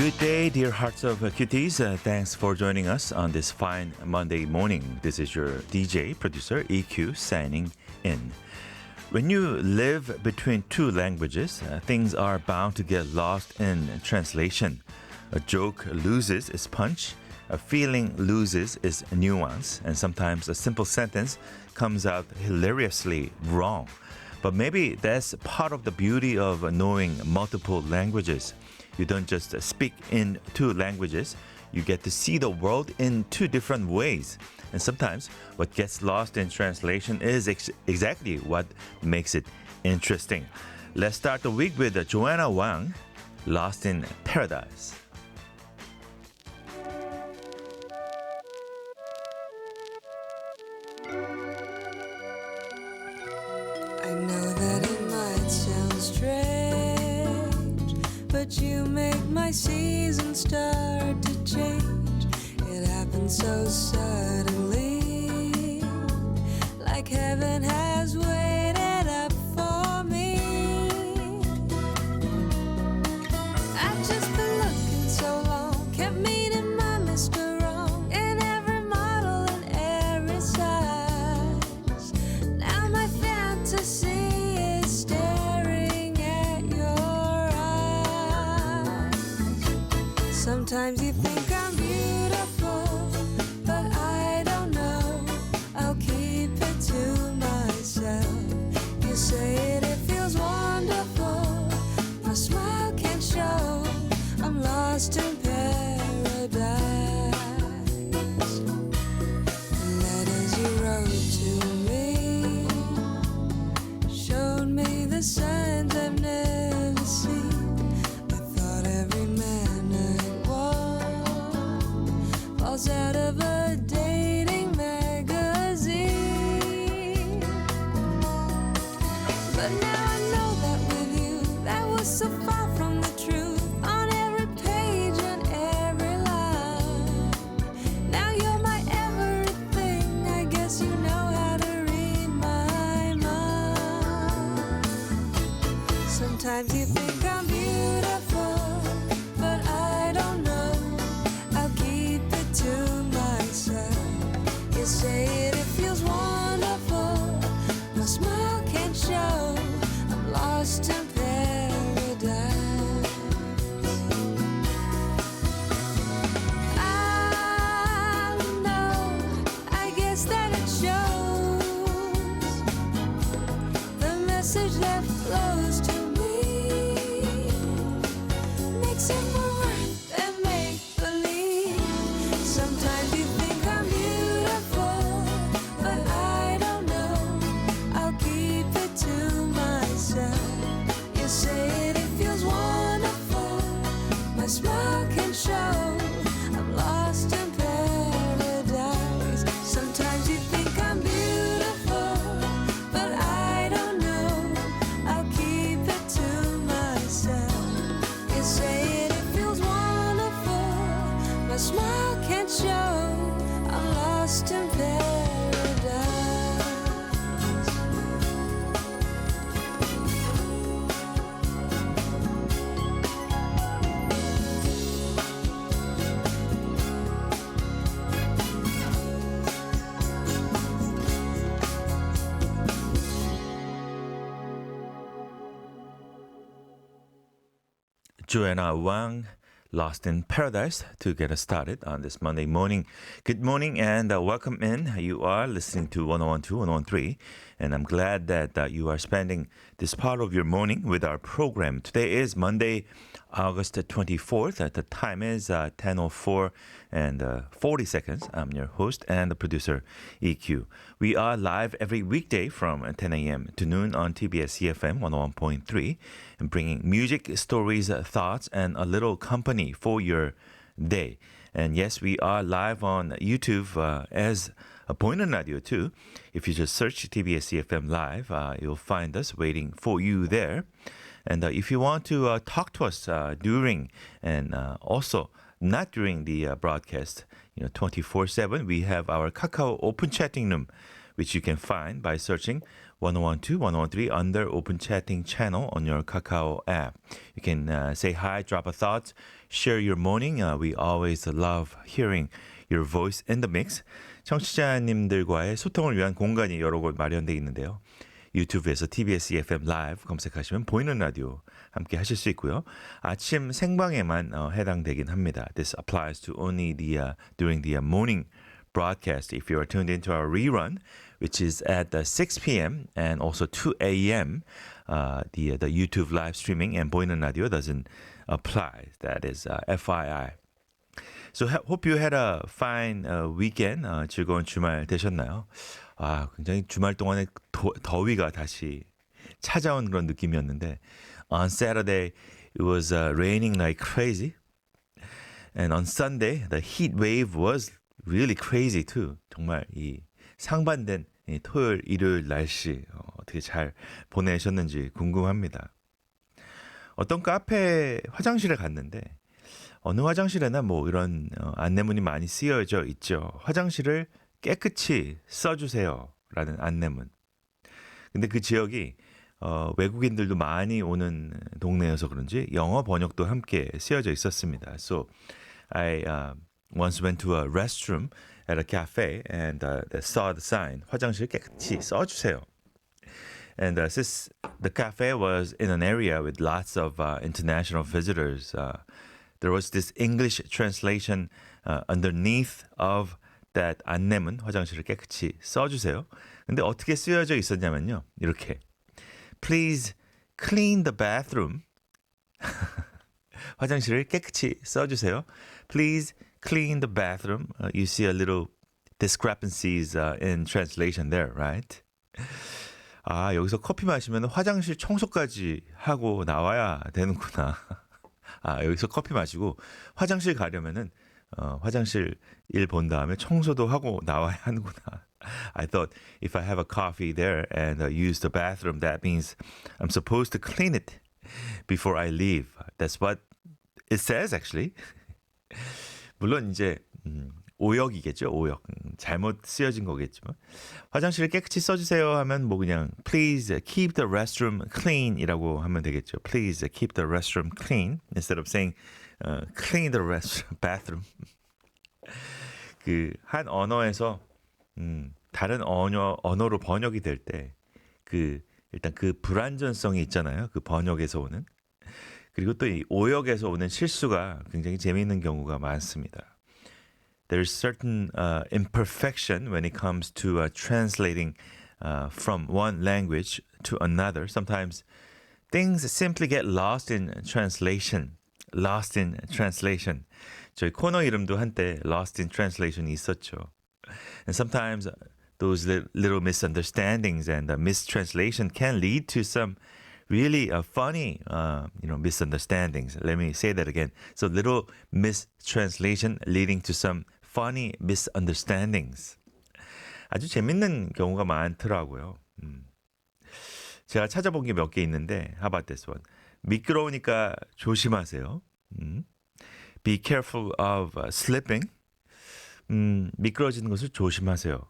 Good day, dear hearts of cuties. Thanks for joining us on this fine Monday morning. This is your DJ, producer EQ signing in. When you live between two languages, things are bound to get lost in translation. A joke loses its punch, a feeling loses its nuance, and sometimes a simple sentence comes out hilariously wrong. But maybe that's part of the beauty of knowing multiple languages. You don't just speak in two languages, you get to see the world in two different ways. And sometimes what gets lost in translation is exactly what makes it interesting. Let's start the week with Joanna Wang, Lost in Paradise. I know that it might sound strange, but you make my season start to change. It happened so suddenly, like heaven has waited up for me. I've just been looking so long, kept meeting my Mr. Wrong in every model and every size. Now my fantasy is staring at your eyes. Sometimes you think I'm beautiful, but I don't know. I'll keep it to myself. You say it feels wonderful. My smile can't show. I'm lost in paradise. The letters you wrote to me showed me the signs I've never seen. I thought every man I want falls out of a dating magazine. But now I know that with you, that was so far from the truth. On every page and every line, now you're my everything. I guess you know how to read my mind. Sometimes you think I'm beautiful, but I don't know. I'll keep it to myself. You say it feels wonderful. My smile can't show. I'm lost in paradise. I know, I guess that it shows. The message that flows to me makes it more worth than make believe. Sometimes you think I'm beautiful, but I don't know. I'll keep it to myself. You say it feels wonderful. My smile can show. I'm lost in paradise. Sometimes you think I'm beautiful, but I don't know. I'll keep it to myself. You say it feels wonderful. My smile can't show. I'm lost in paradise. Joanna Wang, Lost in Paradise, to get us started on this Monday morning. Good morning and welcome in. You are listening to 1012, 1013, and I'm glad that you are spending this part of your morning with our program. Today is Monday, August 24th. The time is 10:04 and 40 seconds. I'm your host and the producer, EQ. We are live every weekday from 10 a.m. to noon on TBS EFM 101.3 and bringing music, stories, thoughts, and a little company for your day. And yes, we are live on YouTube as a Boinan Radio too. If you just search TBS EFM Live, you'll find us waiting for you there. And if you want to talk to us during and also not during the broadcast, 24/7, we have our Kakao Open Chatting Room, which you can find by searching 1012, 1013 under Open Chatting channel on your Kakao app. You can say hi, drop a thought, share your morning. We always love hearing your voice in the mix. 청취자님들과의 소통을 위한 공간이 여러 곳 마련되어 있는데요. 유튜브에서 TBS EFM 라이브 검색하시면 보이는 라디오 함께 하실 수 있고요. 아침 생방에만 해당되긴 합니다. This applies to only during the morning broadcast. If you are tuned into our rerun, which is at 6 p.m. and also 2 a.m., the YouTube live streaming and 보이는 라디오 doesn't apply. That is FYI. So hope you had a fine weekend. 즐거운 주말 되셨나요? 굉장히 주말 동안에 더위가 다시 찾아온 그런 느낌이었는데 On Saturday, it was raining like crazy. And on Sunday, the heat wave was really crazy too. 정말 이 상반된 이 토요일, 일요일 날씨 어떻게 잘 보내셨는지 궁금합니다. 어떤 카페 화장실에 갔는데 어느 화장실에나 뭐 이런 안내문이 많이 쓰여져 있죠. 화장실을 깨끗이 써주세요 라는 안내문. 근데 그 지역이 외국인들도 많이 오는 동네여서 그런지 영어 번역도 함께 쓰여져 있었습니다. So I once went to a restroom at a cafe and saw the sign. 화장실 깨끗이 써주세요. And since the cafe was in an area with lots of international visitors, there was this English translation underneath of that 안내문, 화장실을 깨끗이 써주세요. 근데 어떻게 쓰여져 있었냐면요. 이렇게 Please clean the bathroom. 화장실을 깨끗이 써주세요. Please clean the bathroom. You see a little discrepancies in translation there, right? 여기서 커피 마시면 화장실 청소까지 하고 나와야 되는구나. 여기서 커피 마시고 화장실 가려면은 화장실 일 본 다음에 청소도 하고 나와야 하는구나. I thought if I have a coffee there and use the bathroom, that means I'm supposed to clean it before I leave. That's what it says actually. 물론 이제 오역이겠죠. 오역. 잘못 쓰여진 거겠지만 화장실을 깨끗이 써주세요 하면 뭐 그냥 Please keep the restroom clean 이라고 하면 되겠죠. Please keep the restroom clean instead of saying clean the bathroom. 그 한 언어에서 다른 언어로 번역이 될 때 일단 그 불완전성이 있잖아요. 그 번역에서 오는. 그리고 또 이 오역에서 오는 실수가 굉장히 재미있는 경우가 많습니다. There's certain imperfection when it comes to translating from one language to another. Sometimes things simply get lost in translation. Lost in translation. 저희 코너 이름도 한때 Lost in Translation이 있었죠. And sometimes those little misunderstandings and mistranslation can lead to some really funny, misunderstandings. Let me say that again. So little mistranslation leading to some funny misunderstandings. 아주 재밌는 경우가 많더라고요. 제가 찾아본 게 몇 개 있는데, how about this one? 미끄러우니까 조심하세요. Be careful of slipping. 미끄러지는 것을 조심하세요.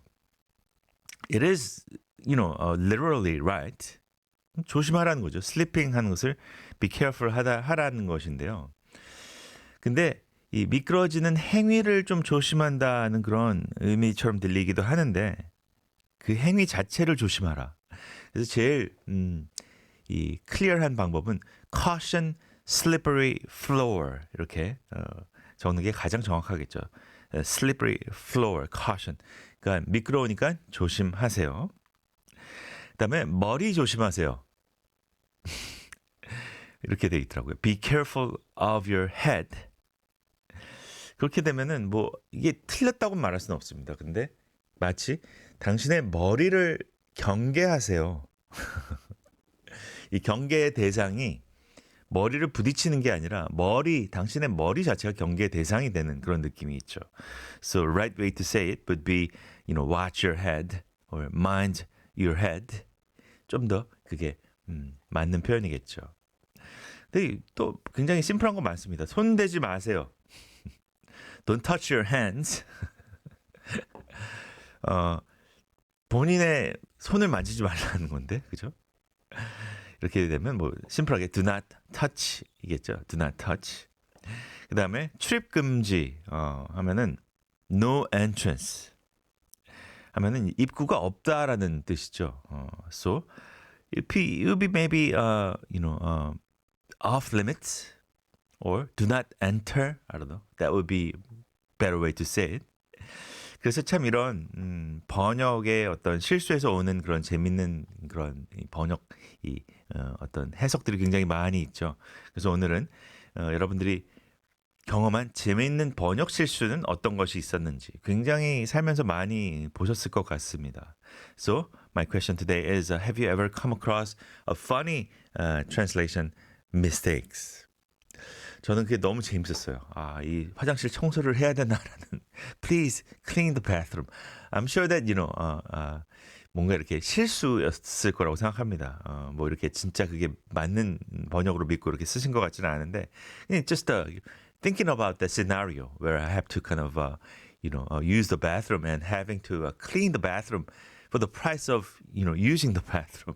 It is, literally right. 조심하라는 거죠. Slipping 하는 것을 be careful 하라는 것인데요. 근데 이 미끄러지는 행위를 좀 조심한다는 그런 의미처럼 들리기도 하는데 그 행위 자체를 조심하라. 그래서 제일 이 클리어한 방법은 caution slippery floor 이렇게 적는 게 가장 정확하겠죠. slippery floor, caution. 그러니까 미끄러우니까 조심하세요. 그다음에 머리 조심하세요. 이렇게 돼 있더라고요. Be careful of your head. 그렇게 되면은 뭐 이게 틀렸다고 말할 수는 없습니다. 근데 마치 당신의 머리를 경계하세요. 이 경계의 대상이 머리를 부딪히는 게 아니라 당신의 머리 자체가 경계의 대상이 되는 그런 느낌이 있죠. So right way to say it would be, watch your head or mind your head. 좀 더 그게 맞는 표현이겠죠. 근데 또 굉장히 심플한 거 많습니다. 손 대지 마세요. Don't touch your hands. 본인의 손을 만지지 말라는 건데, 그죠? 이렇게 되면 뭐 심플하게 do not touch 이겠죠. Do not touch. 그 다음에 출입 금지 하면은 no entrance 하면은 입구가 없다라는 뜻이죠. So it would be maybe off limits or do not enter. I don't know. That would be better way to say it. 그래서 참 이런 번역의 어떤 실수에서 오는 그런 재밌는 그런 번역 어떤 해석들이 굉장히 많이 있죠. 그래서 오늘은 여러분들이 경험한 재미있는 번역 실수는 어떤 것이 있었는지 굉장히 살면서 많이 보셨을 것 같습니다. So my question today is, have you ever come across a funny translation mistakes? 저는 그게 너무 재밌었어요. 이 화장실 청소를 해야 되나라는 Please clean the bathroom. I'm sure that 뭔가 이렇게 실수였을 거라고 생각합니다. 뭐 이렇게 진짜 그게 맞는 번역으로 믿고 이렇게 쓰신 것 같지는 않은데 just thinking about that scenario where I have to kind of use the bathroom and having to clean the bathroom for the price of using the bathroom.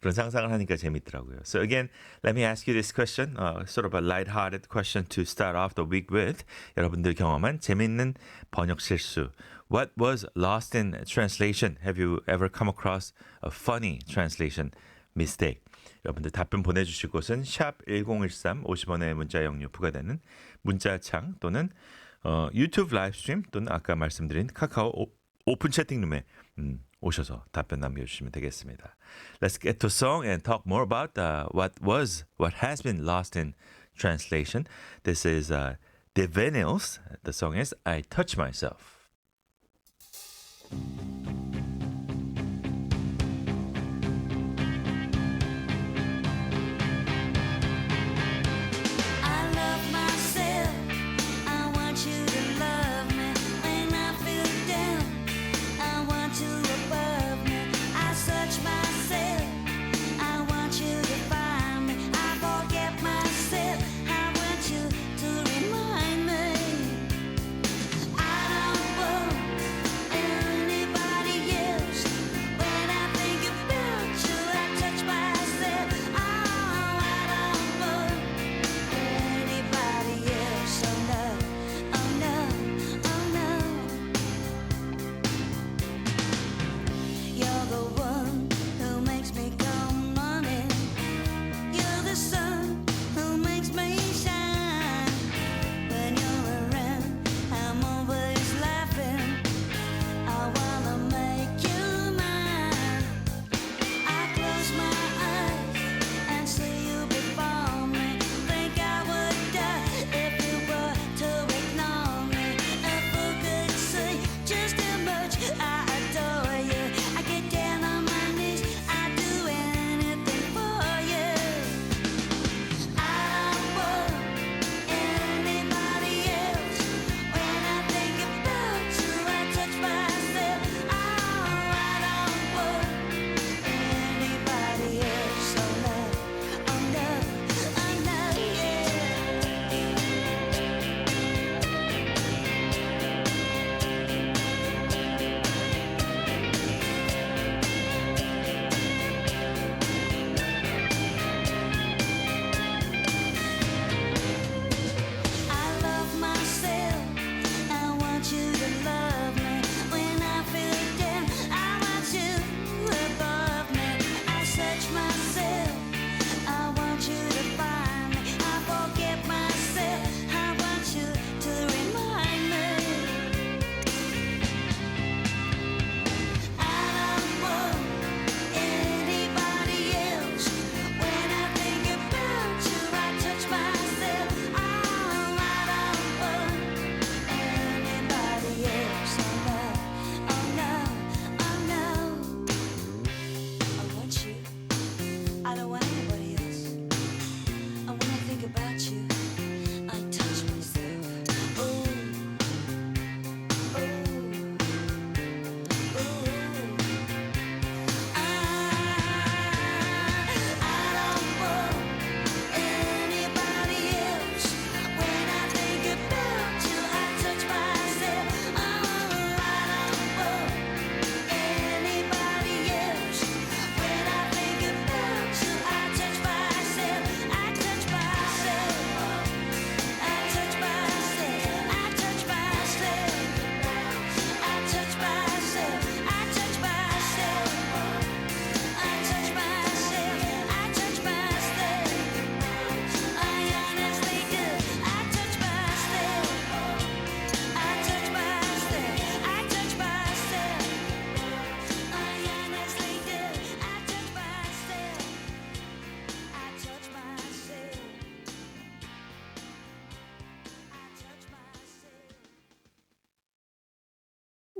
그런 상상을 하니까 재밌더라고요. So again, let me ask you this question, sort of a light-hearted question to start off the week with. 여러분들 경험한 재밌는 번역 실수. What was lost in translation? Have you ever come across a funny translation mistake? 여러분들 답변 보내주실 곳은 샵 1013 50원의 문자 영유 부과되는 문자창 또는 유튜브 라이브 스트림 또는 아까 말씀드린 카카오 오픈 채팅룸에 오셔서 답변 남겨주시면 되겠습니다. Let's get to song and talk more about what has been lost in translation. This is The Vinyls. The song is I Touch Myself. I love myself. I want you to love me. When I feel down, I want you above me. I search myself. I want you to find me. I forget myself. I want you to remind me. I don't want anybody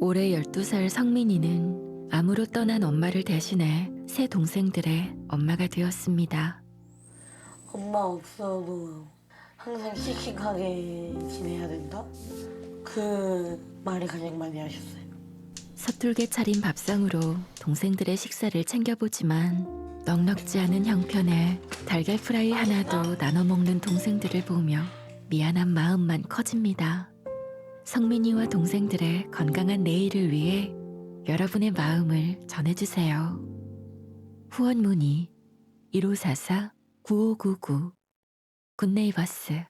올해 12살 성민이는 암으로 떠난 엄마를 대신해 새 동생들의 엄마가 되었습니다. 엄마 없어도 항상 씩씩하게 지내야 된다? 그 말을 가장 많이 하셨어요. 서툴게 차린 밥상으로 동생들의 식사를 챙겨보지만 넉넉지 않은 형편에 달걀 프라이 하나도 나눠 먹는 동생들을 보며 미안한 마음만 커집니다. 성민이와 동생들의 건강한 내일을 위해 여러분의 마음을 전해주세요. 후원 문의 1544-9599 굿네이버스.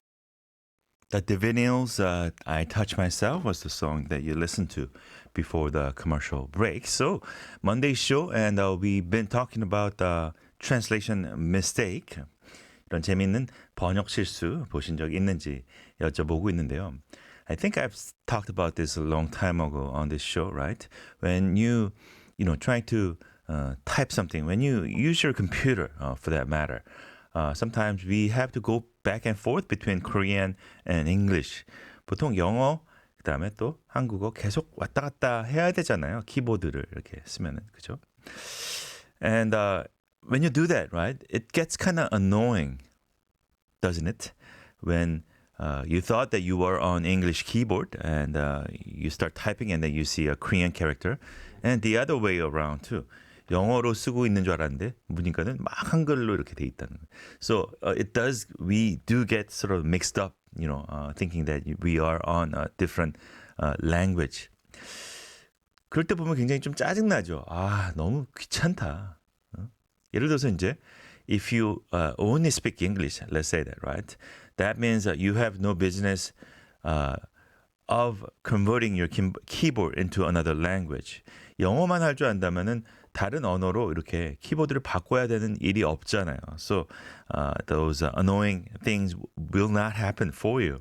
That the vinyls I Touch Myself was the song that you listened to before the commercial break. So, Monday's show, and we've been talking about translation mistake. 이런 재미있는 번역 실수 보신 적 있는지 여쭤보고 있는데요. I think I've talked about this a long time ago on this show, right? When you try to type something, when you use your computer for that matter, sometimes we have to go back and forth between Korean and English. 보통 영어 그다음에 또 한국어 계속 왔다 갔다 해야 되잖아요. 키보드를 이렇게 쓰면은 그죠? And when you do that, right, it gets kind of annoying, doesn't it? When you thought that you were on English keyboard and you start typing and then you see a Korean character, and the other way around too. 영어로 쓰고 있는 줄 알았는데 보니까는 막 한글로 이렇게 돼 있다는. So we do get sort of mixed up, thinking that we are on a different language. 그럴 때 보면 굉장히 좀 짜증나죠. 아, 너무 귀찮다. 예를 들어서 이제 if you only speak English, let's say that, right? That means that you have no business of converting your keyboard into another language. 영어만 할 줄 안다면은 다른 언어로 이렇게 키보드를 바꿔야 되는 일이 없잖아요. So those annoying things will not happen for you.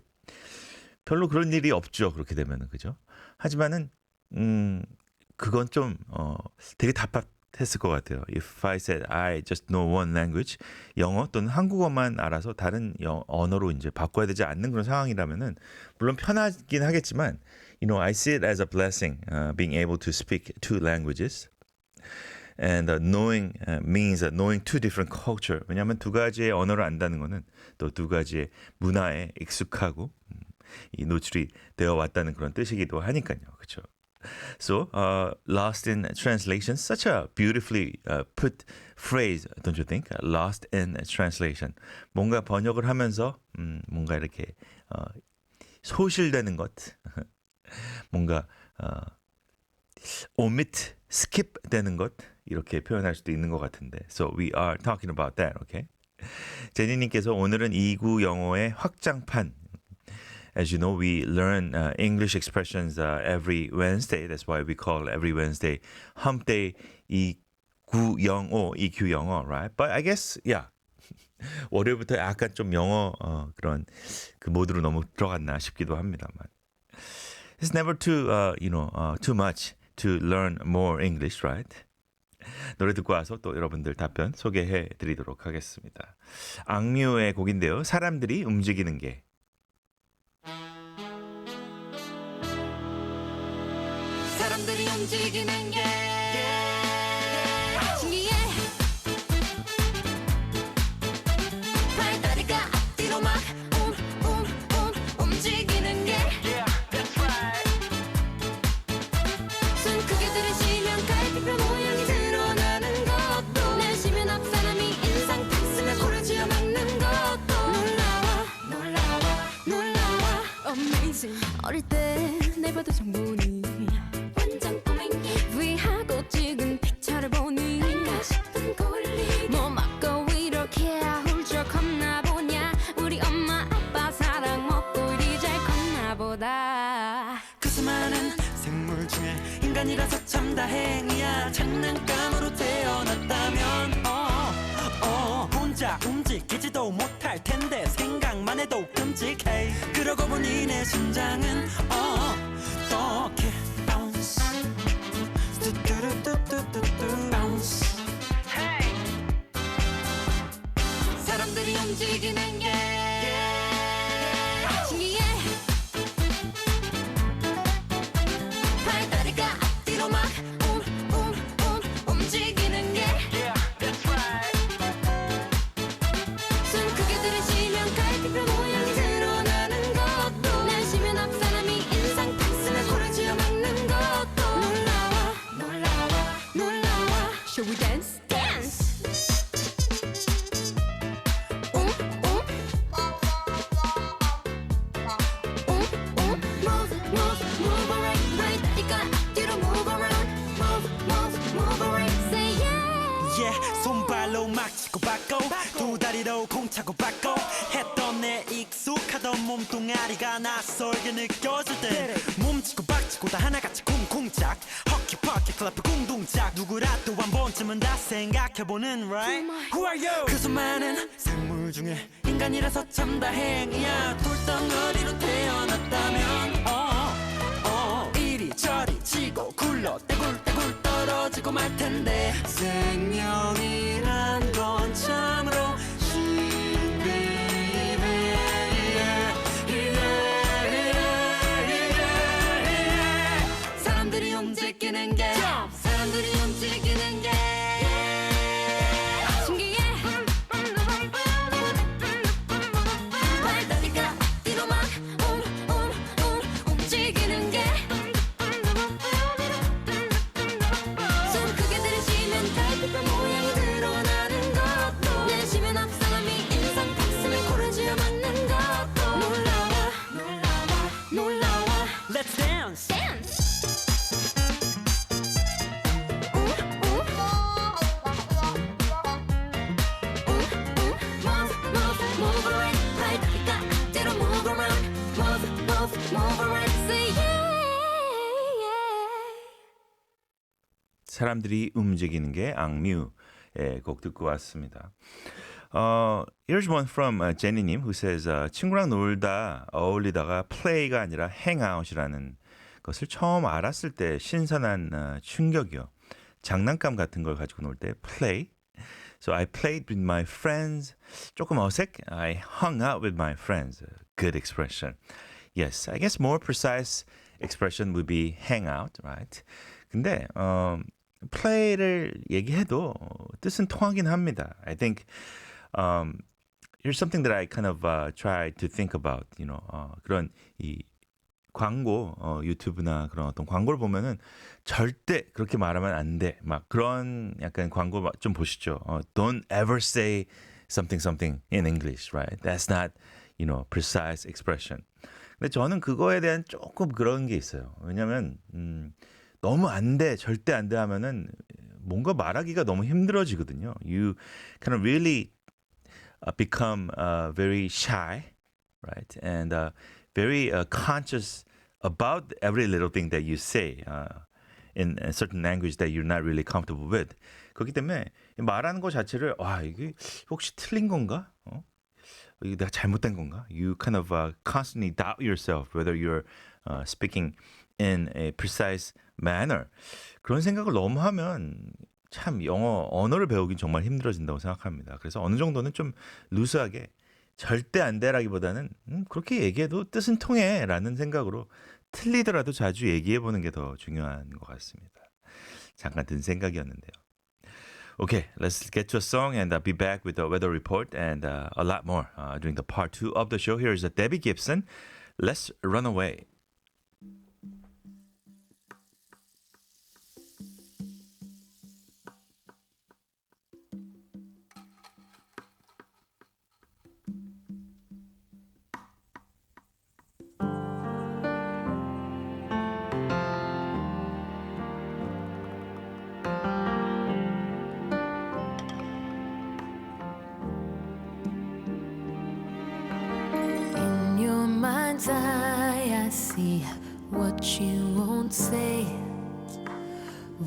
별로 그런 일이 없죠. 그렇게 되면은 그죠? 하지만은 그건 좀 되게 답답했을 것 같아요. If I said I just know one language, 영어 또는 한국어만 알아서 다른 언어로 이제 바꿔야 되지 않는 그런 상황이라면은 물론 편하긴 하겠지만, I see it as a blessing, being able to speak two languages. And knowing means knowing two different culture. 왜냐하면 두 가지의 언어를 안다는 거는 또 두 가지의 문화에 익숙하고 이 노출이 되어 왔다는 그런 뜻이기도 하니까요. 그렇죠? So, lost in translation, such a beautifully put phrase, don't you think? Lost in translation. 뭔가 번역을 하면서 뭔가 이렇게 소실되는 것, 뭔가 omit, skip 되는 것 이렇게 표현할 수도 있는 것 같은데. So we are talking about that, okay? 제니님께서 오늘은 2구 영어의 확장판. As you know, we learn English expressions every Wednesday. That's why we call every Wednesday Hump Day 2구 영어, 2Q 영어, right? But I guess, yeah. 월요일부터 약간 좀 영어 그런 그 모드로 너무 들어갔나 싶기도 합니다만. It's never too much to learn more English, right? 노래 듣고 와서 또 여러분들 답변 소개해 드리도록 하겠습니다. 악뮤의 곡인데요. 사람들이 움직이는 게. 사람들이 움직이는 게 신기해 발다리가 앞뒤로 막 움직이는 게 숨 크게 들이쉬면 갈비뼈 모양이 드러나는 것도 내쉬면 앞 사람이 인상 탁 쓰면 코를 쥐어 막는 것도 놀라워 Amazing 어릴 때 내봐도 정보니 완전 꼬맹이 위하고 찍은 픽처를 보니 뭔가 싶은 꼴리 뭐 맞고 이렇게 훌쩍 컸나 보냐 우리 엄마 아빠 사랑 먹고 이리 잘 컸나 보다 그 수많은 생물 중에 인간이라서 참 다행이야 장난감으로 태어났다면 혼자 움직이지도 못할 텐데 생각만 해도 끔찍해 그러고 보니 내 심장은 어떻게 bounce bounce 사람들이 움직이는 게 신기해 발다리가 두 다리로 공차고 받고 했던 내 익숙하던 몸뚱아리가 낯설게 느껴질 때 몸치고 박치고 다 하나같이 쿵쿵짝 허키퍼키 클럽 궁둥짝 누구라도 한 번쯤은 다 생각해보는 right Who are you? 그 수많은 생물 중에 인간이라서 참 다행이야 돌덩어리로 태어났다면 이리저리 지고 굴러 떼굴떼굴 떨어지고 말 텐데 생명이란 건 참으로 사람들이 움직이는 게 사람들이 움직이는 게 신기해 발다리가 뒤로만 움직이는 게 손 크게 들이쉬면 달빛별 모양이 드러나는 것도 내쉬면 앞 사람이 인상 가슴에 코를 쥐어 맞는 것도 놀라워 놀라워 Let's dance Move around, 발다리가 뒤로 move around, move around, say yeah. 사람들이 움직이는 게 악뮤의 곡 듣고 왔습니다. Here's one from 제니님 who says 친구랑 놀다 어울리다가 play가 아니라 hangout이라는 것을 처음 알았을 때 신선한 충격이요. 장난감 같은 걸 가지고 놀 때 play. So I played with my friends. 조금 어색. I hung out with my friends. Good expression. Yes, I guess more precise expression would be hang out, right? 근데 play를 얘기해도 뜻은 통하긴 합니다. I think here's something that I kind of try to think about. You know, 그런 이 광고 유튜브나 그런 어떤 광고를 보면은 절대 그렇게 말하면 안 돼. 막 그런 약간 광고 좀 보시죠. Don't ever say something in English, right? That's not, you know, precise expression. 근데 저는 그거에 대한 조금 그런 게 있어요. 왜냐면 너무 안 돼, 절대 안 돼 하면은 뭔가 말하기가 너무 힘들어지거든요. You kind of really become very shy, right? And very conscious about every little thing that you say in a certain language that you're not really comfortable with. 그렇기 때문에 말하는 것 자체를 이게 혹시 틀린 건가? 이게 내가 잘못된 건가? You kind of constantly doubt yourself whether you're speaking in a precise manner. 그런 생각을 너무 하면 참 영어 언어를 배우긴 정말 힘들어진다고 생각합니다. 그래서 어느 정도는 좀 루스하게 절대 안 돼라기보다는 그렇게 얘기해도 뜻은 통해라는 생각으로 틀리더라도 자주 얘기해보는 게 더 중요한 것 같습니다. 잠깐 든 생각이었는데요. Okay, let's get to a song and be back with the weather report and a lot more during the part 2 of the show. Here's Debbie Gibson, Let's Run Away. In your mind's eye, I see what you won't say.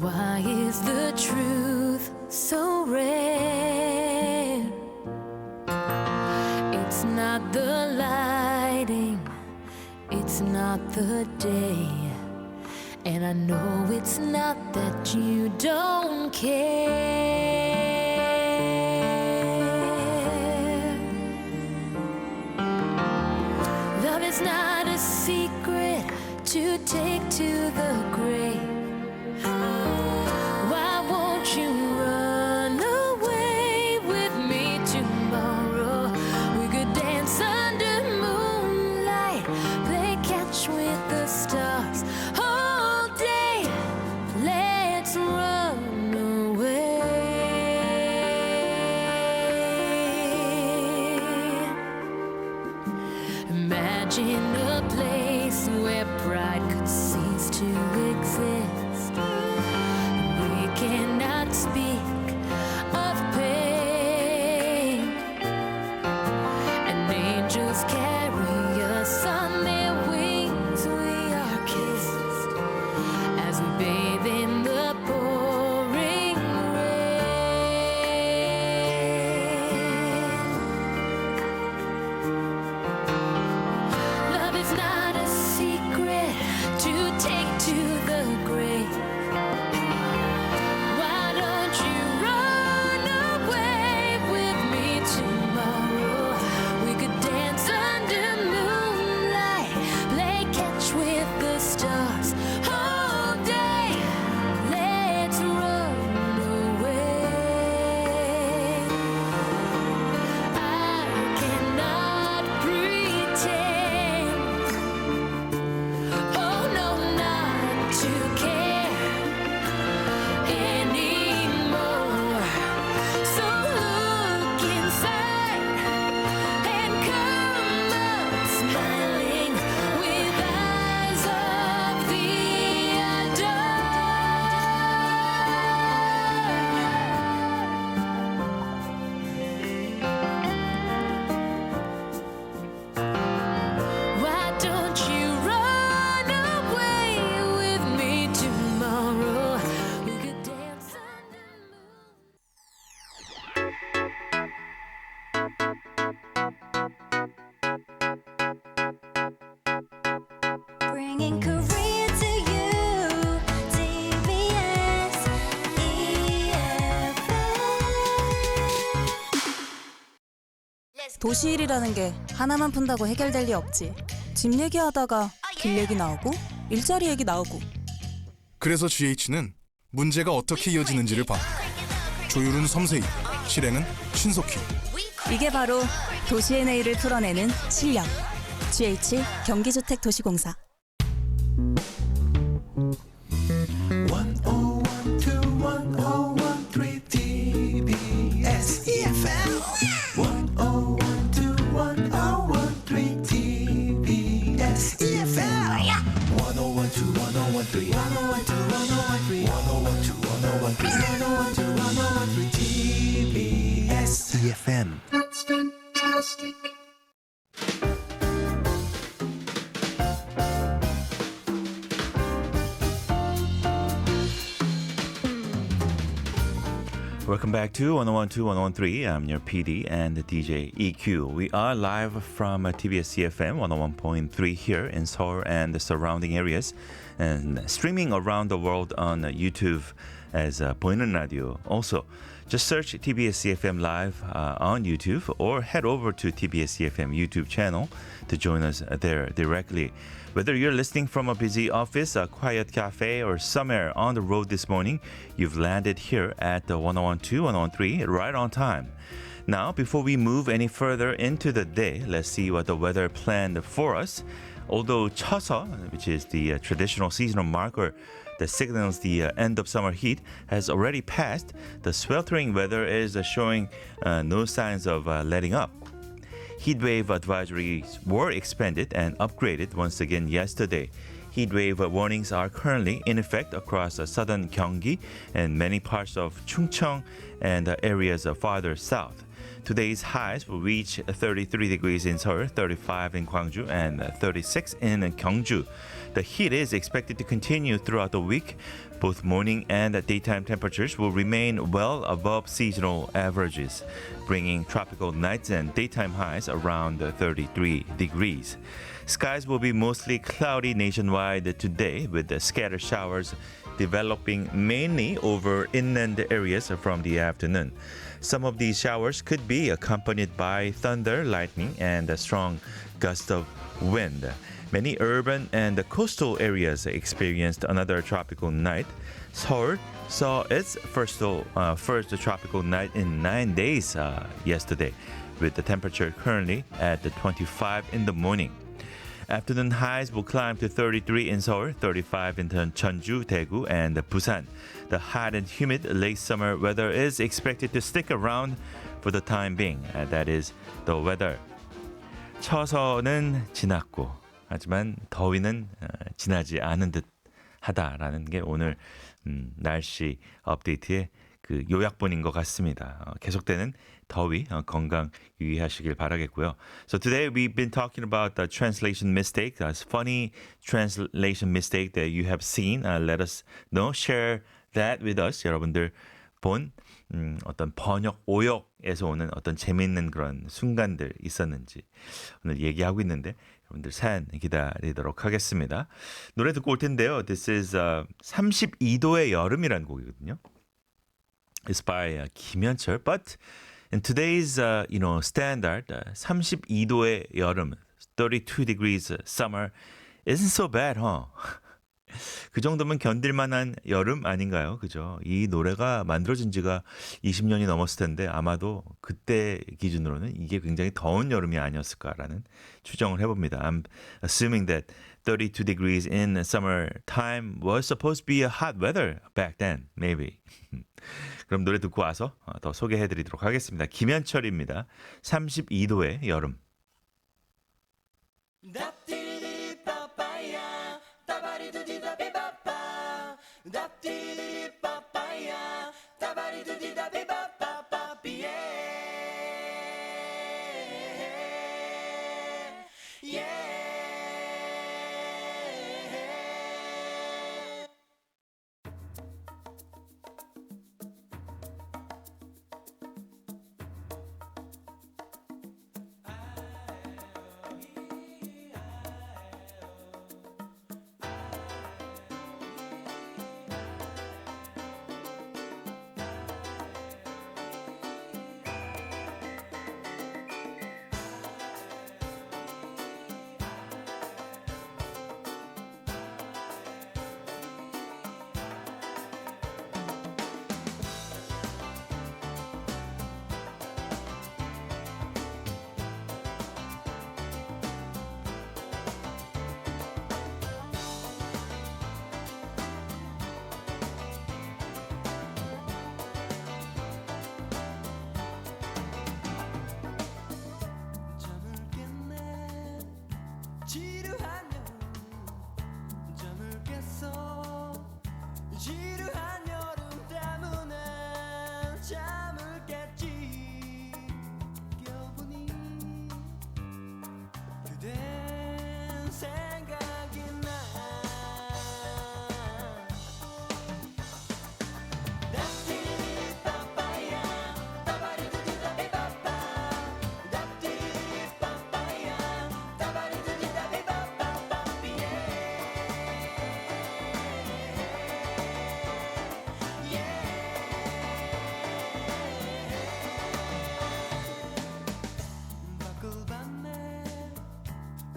Why is the truth so rare? It's not the lighting, it's not the day. And I know it's not that you don't care. Love is not a secret to take to the grave. Why won't you run away with me tomorrow? We could dance under moonlight, play catch with the stars all day. Let's run away. Imagine a place where pride could cease to exist. We cannot speak of pain. angels carry us on their wings. We are kissed as we bathe in the pouring rain. Love is not a secret to take to the grave. Why don't you run away with me tomorrow? We could dance under moonlight, play catch with the stars all day. Let's run away. I cannot pretend, oh no, not to care anymore. So look inside and come up smiling with eyes of the adored. Why don't you run away with me tomorrow? We could dance under Bringing Korea to you, TBS EFM. 도시일이라는 게 하나만 푼다고 해결될 리 없지. 집 얘기하다가 길 얘기 나오고 일자리 얘기 나오고. 그래서 GH는 문제가 어떻게 이어지는지를 봐. 조율은 섬세히, 실행은 신속히. 이게 바로 도시의 내일을 풀어내는 실력. GH 경기주택도시공사. EFM. Welcome back to 1012 1013. I'm your PD and the DJ EQ. We are live from TBS CFM 101.3 here in Seoul and the surrounding areas, and streaming around the world on YouTube as 보이는 라디오. Also, just search TBS CFM live on YouTube or head over to TBS CFM YouTube channel to join us there directly. Whether you're listening from a busy office, a quiet cafe, or somewhere on the road this morning, you've landed here at the 1012, 1013 right on time. Now, before we move any further into the day, let's see what the weather planned for us. Although Choseol, which is the traditional seasonal marker that signals the end of summer heat, has already passed, the sweltering weather is showing no signs of letting up. Heatwave advisories were expanded and upgraded once again yesterday. Heatwave warnings are currently in effect across southern Gyeonggi and many parts of Chungcheong and areas farther south. Today's highs will reach 33 degrees in Seoul, 35 in Gwangju, and 36 in Gyeongju. The heat is expected to continue throughout the week. Both morning and daytime temperatures will remain well above seasonal averages, bringing tropical nights and daytime highs around 33 degrees. Skies will be mostly cloudy nationwide today, with the scattered showers developing mainly over inland areas from the afternoon. Some of these showers could be accompanied by thunder, lightning, and a strong gust of wind. Many urban and coastal areas experienced another tropical night. Seoul saw its first tropical night in 9 days yesterday, with the temperature currently at 25 in the morning. Afternoon highs will climb to 33 in Seoul, 35 in Jeonju, Daegu, and Busan. The hot and humid late summer weather is expected to stick around for the time being. That is the weather. 처서는 지났고, 하지만 더위는 지나지 않은 듯 하다라는 게 오늘 날씨 업데이트의 그 요약본인 것 같습니다. 계속되는 더위 건강 유의하시길 바라겠고요. So today we've been talking about the translation mistake, funny translation mistake that you have seen. Let us know, share that with us. 여러분들 본 어떤 번역 오역에서 오는 어떤 재미있는 그런 순간들 있었는지 오늘 얘기하고 있는데 여러분들 사연 기다리도록 하겠습니다. 노래 듣고 올 텐데요. This is 32도의 여름이라는 곡이거든요. It's by 김현철. But in today's standard, 32도의 여름, 32 degrees summer isn't so bad, huh? 그 정도면 견딜만한 여름 아닌가요? 그죠? 이 노래가 만들어진 지가 20년이 넘었을 텐데 아마도 그때 기준으로는 이게 굉장히 더운 여름이 아니었을까라는 추정을 해봅니다. I'm assuming that 32 degrees in summer time was supposed to be a hot weather back then, maybe. 그럼 노래 듣고 와서 더 소개해드리도록 하겠습니다. 김현철입니다. 32도의 여름.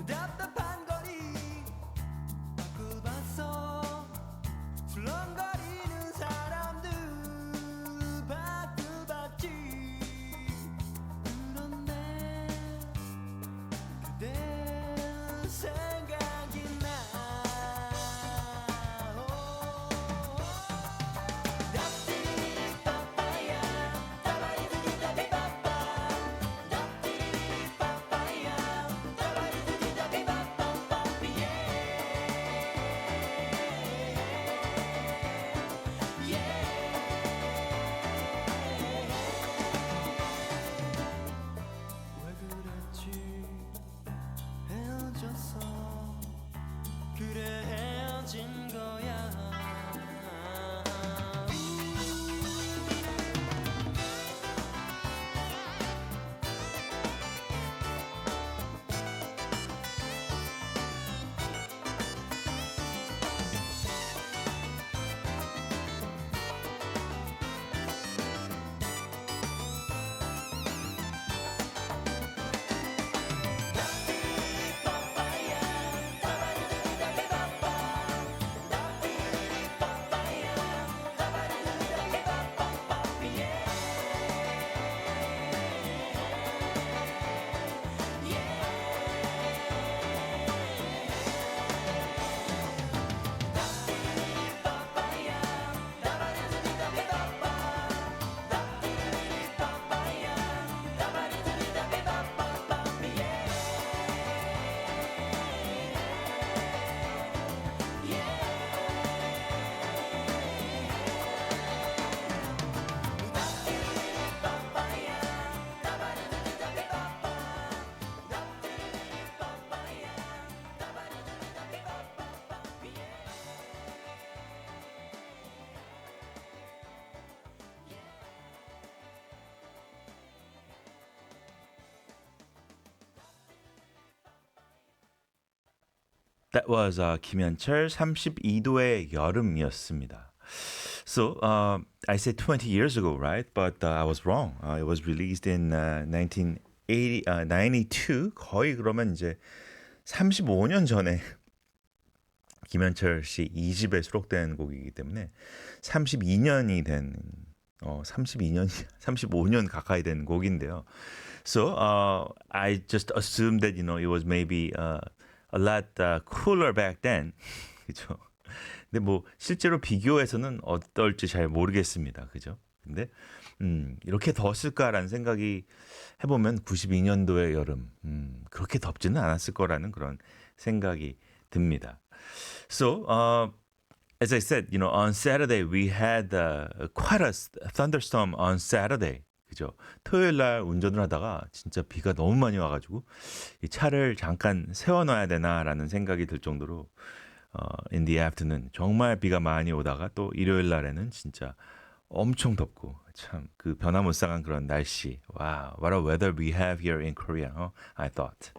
답답한 거리 That was 김현철 32도의 여름이었습니다. So I said 20 years ago, right? But I was wrong. It was released in 92. 거의 그러면 이제 35년 전에 김현철 씨 2집에 수록된 곡이기 때문에 32년이 된 35년 가까이 된 곡인데요. So I just assumed that it was maybe a lot cooler back then. 그죠? 근데 뭐 실제로 비교해서는 어떨지 잘 모르겠습니다. 그죠? 근데 이렇게 더웠을까라는 생각이 해보면 92년도의 여름 그렇게 덥지는 않았을 거라는 그런 생각이 듭니다. So as I said, on Saturday we had quite a thunderstorm on Saturday. 그죠? 토요일 날 운전을 하다가 진짜 비가 너무 많이 와가지고 이 차를 잠깐 세워놔야 되나라는 생각이 들 정도로 in the afternoon 정말 비가 많이 오다가 또 일요일 날에는 진짜 엄청 덥고 참 그 변화무쌍한 그런 날씨. Wow, what a weather we have here in Korea. I thought.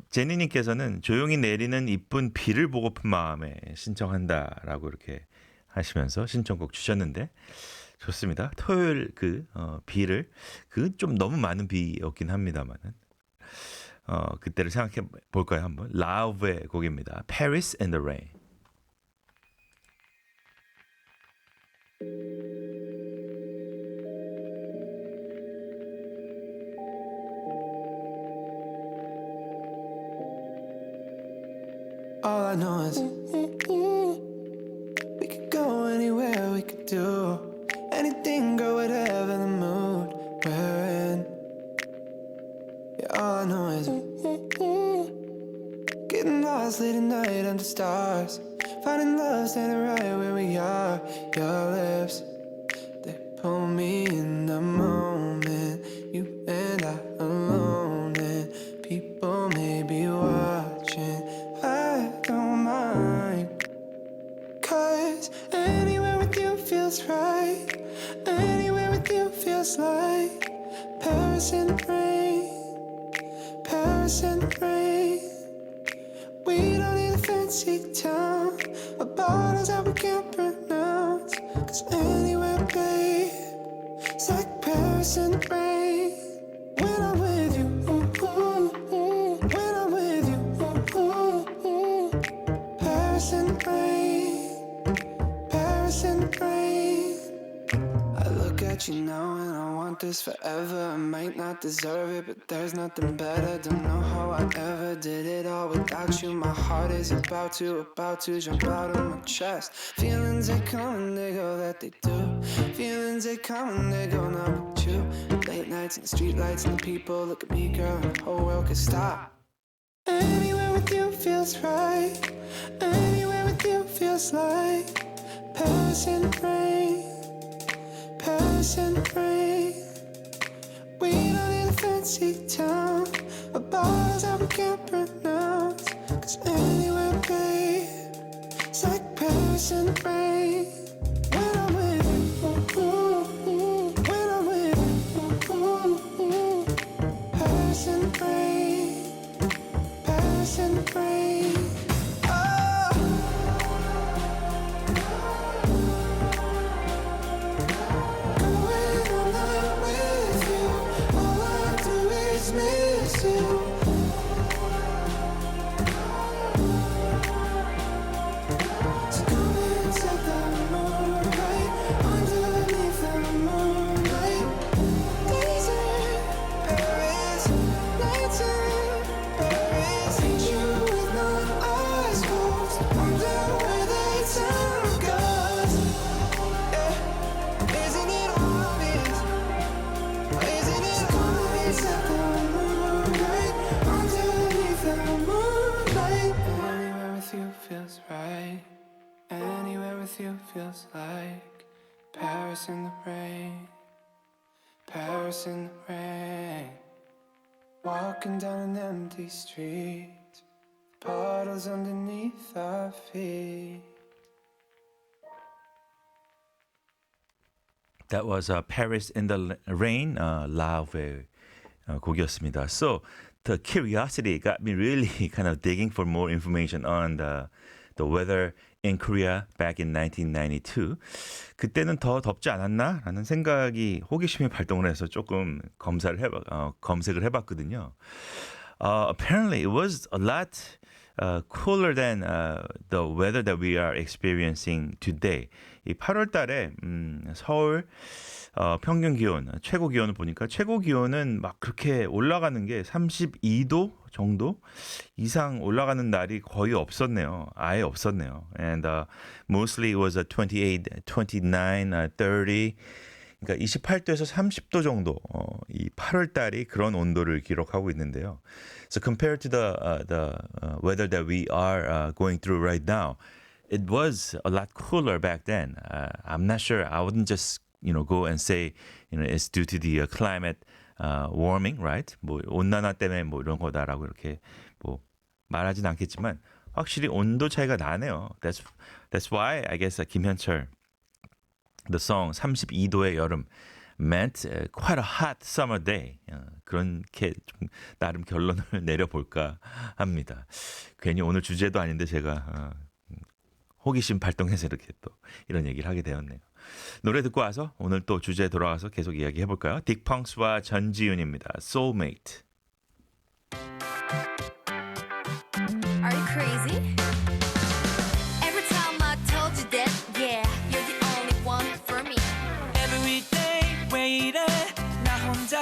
제니님께서는 조용히 내리는 이쁜 비를 보고픈 마음에 신청한다라고 이렇게 하시면서 신청곡 주셨는데 좋습니다. 토요일 비를 좀 너무 많은 비였긴 합니다만은 그때를 생각해 볼까요 한번? 라우브의 곡입니다. Paris in the Rain. All I know is we could go anywhere, we could do anything, girl, whatever the mood we're in. Yeah, all I know is getting lost late at night under stars, finding love standing right where we are. Your lips, they pull me in the moment. You and I alone, and people may be watching. I don't mind, 'cause anywhere with you feels right. Anywhere with you feels like Paris in the rain, Paris in the rain. We don't need a fancy town or bottles that we can't pronounce, 'cause anywhere, babe, it's like Paris in the rain. When I'm with you, when I'm with you, Paris in the rain, Paris in the rain. I look at you now and I want this forever. I might not deserve it, but there's nothing better. Don't know how I ever did it all without you. My heart is about to jump out of my chest. Feelings they come and they go, that they do. Feelings they come and they go, not with you. Late nights and the street lights and the people look at me, girl, and the whole world could stop. Anywhere with you feels right. Anywhere with you feels like Paris in the rain, Paris in the rain. We don't need a fancy town or bottles that we can't pronounce, 'cause anywhere, babe, it's like Paris in the rain. When I'm with you, when I'm with you, Paris in the rain, Paris in the rain. Miss you. So come and set the moonlight underneath the moonlight. Days in Paris, nights in Paris. Paint you with my eyes closed. Wonder where the time goes. Yeah, isn't it obvious? Isn't it so come and set the moonlight underneath the moonlight. Anywhere with you feels right. Anywhere with you feels like Paris in the rain, Paris in the rain. Walking down an empty street, puddles underneath our feet. That was Paris in the Rain, 라우브의 곡이었습니다. So the curiosity got me really kind of digging for more information on the weather in Korea back in 1992. 그때는 더 덥지 않았나라는 생각이 호기심이 발동을 해서 조금 검색을 해봤거든요. Apparently it was a lot cooler than the weather that we are experiencing today. 이 8월 달에 서울 평균 기온, 최고 기온을 보니까 최고 기온은 막 그렇게 올라가는 게 32도 정도 이상 올라가는 날이 거의 없었네요. 아예 없었네요. And mostly it was 28, 29, 30. 그러니까 28도에서 30도 정도 이 8월 달이 그런 온도를 기록하고 있는데요. So compared to the weather that we are going through right now, it was a lot cooler back then. I'm not sure. I wouldn't just go and say it's due to the climate warming, right? 뭐 온난화 때문에 뭐 이런 거다라고 이렇게 뭐 말하진 않겠지만 확실히 온도 차이가 나네요. That's why I guess 김현철 the song 32도의 여름 meant quite a hot summer day. 그렇게 좀 나름 결론을 내려볼까 합니다. 괜히 오늘 주제도 아닌데 제가 호기심 발동해서 이렇게 또 이런 얘기를 하게 되었네요. 노래 듣고 와서 오늘 또 주제에 돌아가서 계속 이야기 해볼까요? 딕펑스와 전지윤입니다. Soulmate. Are you crazy? Every time I told you that, yeah, you're the only one for me. Every day 왜 이래 나 혼자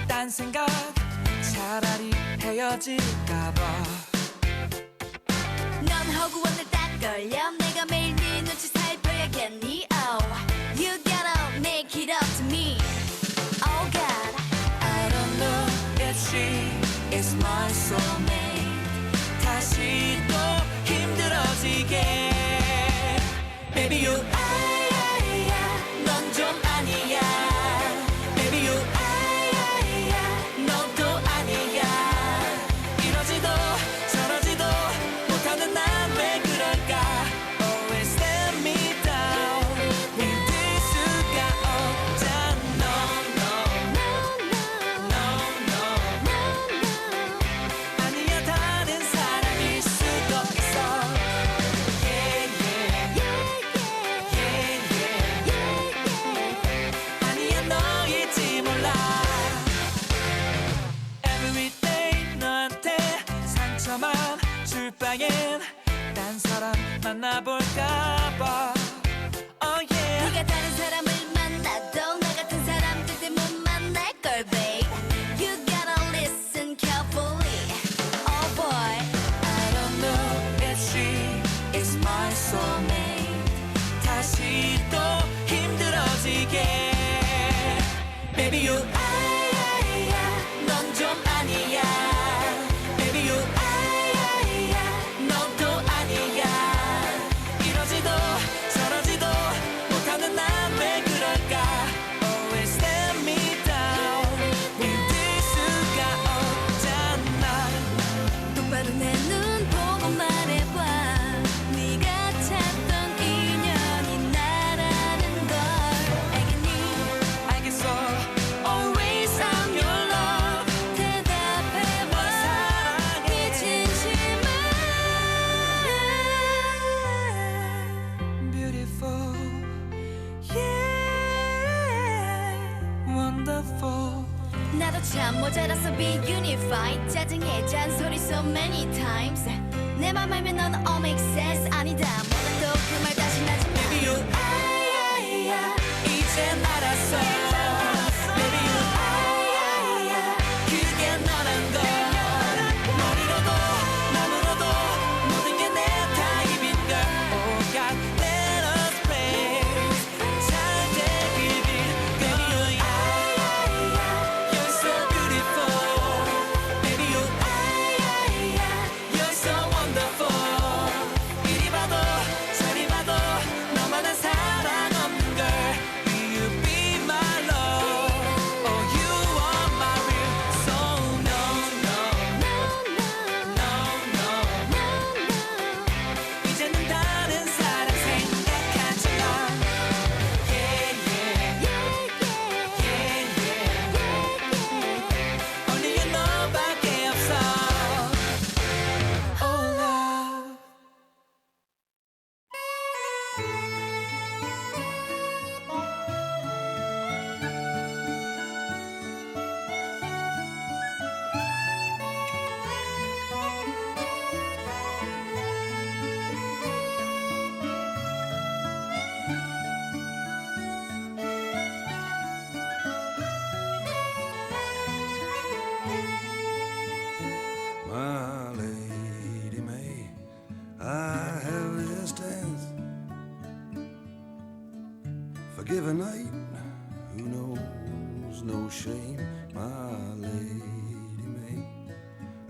딴 생각 차라리 헤어질까봐 넌 허구한 데 딱 걸려 내가 매일 네 눈치 살펴야겠니? Oh, you gotta make it up to me. Oh God, I don't know if she is my soulmate 다시 또 힘들어지게 Baby you 넌 좀 아니야 Baby you 너도 아니야 이러지도 저러지도 못하는 난 왜 그럴까 Always let me down 힘들 수가 없잖아 아니야 다른 사람일 수도 있어 아니야 너일지 몰라 Everyday 너한테 상처만 줄 바엔 딴 사람 만나볼까봐 Oh yeah 네가 다른 사람을 만나도 나 같은 사람들 못 만날 걸, babe. You gotta listen carefully. Oh boy, I don't know if she is my soulmate 다시 또 힘들어지게 Baby you 넌 좀 아니야 Baby you 너도 아니야 이러지도 저러지도 못하는 난 왜 그럴까 Always let me down 힘들 수가 없잖아 똑바로 내 눈 보고 말해봐. 네가 찾던 인연이 나라는 걸 알겠니? 알겠어 Always I'm your love 대답해봐. 네 진심을. Beautiful Yeah Wonderful 나도 참 모자라서 be unified. 짜증에 잔소리 so many times. 내 맘 알면 넌 all make sense. 아니다 뭐라도 그 말 다시 하지 마. Baby you 이젠 알았어 Baby you 그게 너란 걸 머리로도 마음으로도 모든 게 내 타입인걸 Oh God let us play 잘 되길 Baby you You're so beautiful Baby you You're so wonderful 이리 봐도 저리 봐도 너만한 사랑 없는 걸 Will you be my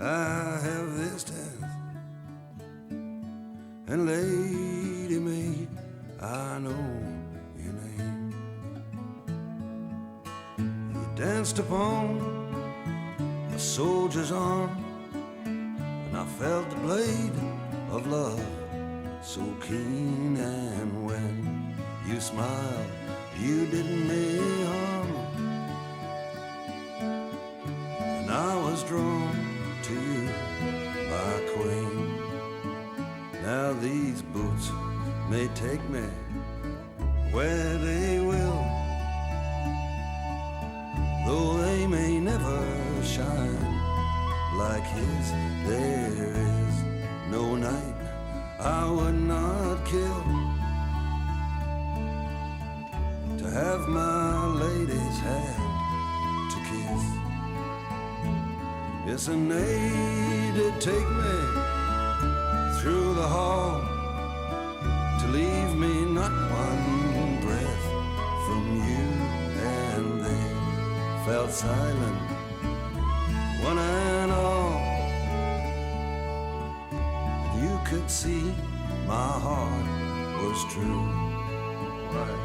I have this dance, and Lady May, I know your name. You danced upon a soldier's arm, and I felt the blade of love so keen. And when you smiled, you didn't me harm, and I was drawn to you, my queen. Now these boots may take me where they will, though they may never shine like his. There is no night I would not kill to have my lady's hand to kiss. Yes, and they did take me through the hall to leave me not one breath from you, and they fell silent, one and all. And you could see my heart was true. Right.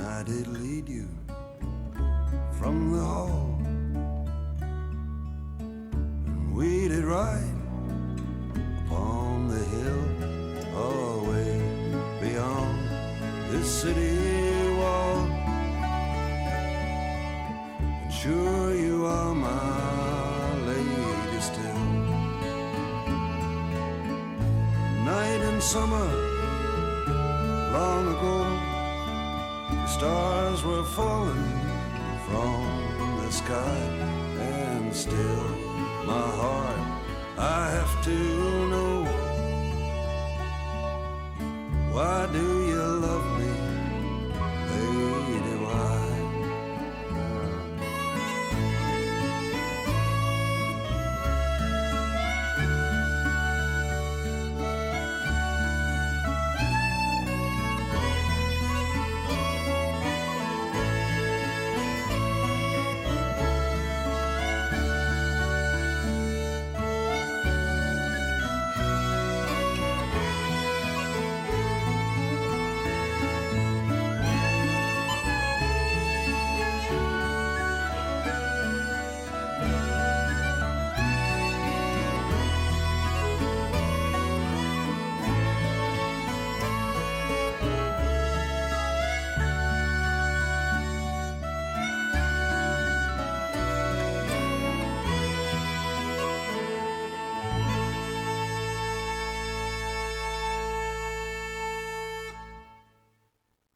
I did lead you from the hall, and we did ride upon the hill away beyond this city wall. And sure you are my lady still. Night and summer long ago, stars were falling from the sky, and still my heart, I have to know, why do you love me, lady, why?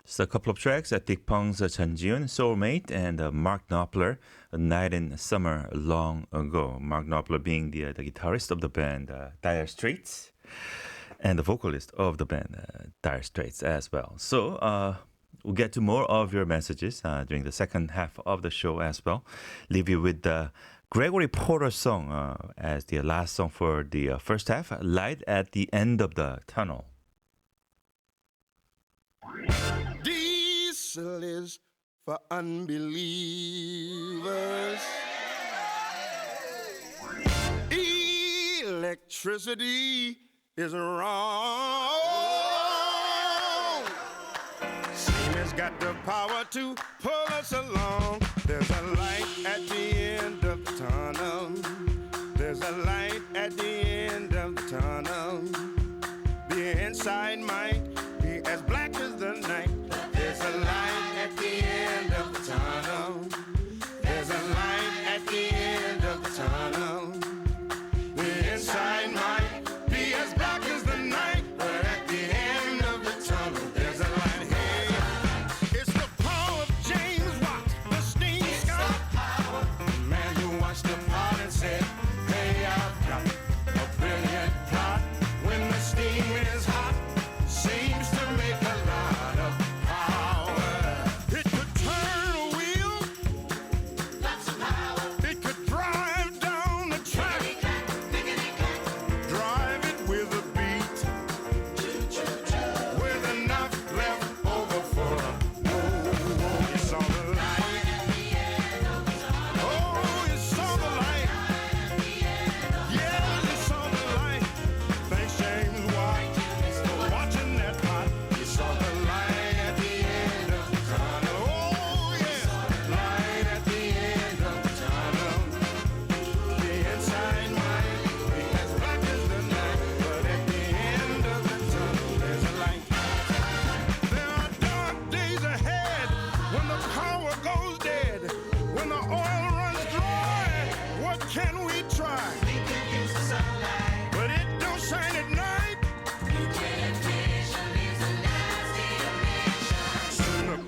So a couple of tracks, Dick Pong's Chan Ji-yoon, Soulmate, and Mark Knopfler, A Night in Summer Long Ago. Mark Knopfler being the guitarist of the band Dire Straits, and the vocalist of the band Dire Straits as well. So we'll get to more of your messages during the second half of the show as well. Leave you with the Gregory Porter song as the last song for the first half, Light at the End of the Tunnel. Diesel is for unbelievers. Electricity is wrong. Steam has got the power to pull us along. There's a light at the end of the tunnel. There's a light at the end of the tunnel. The inside might be as black as the night. There's a light at the end of the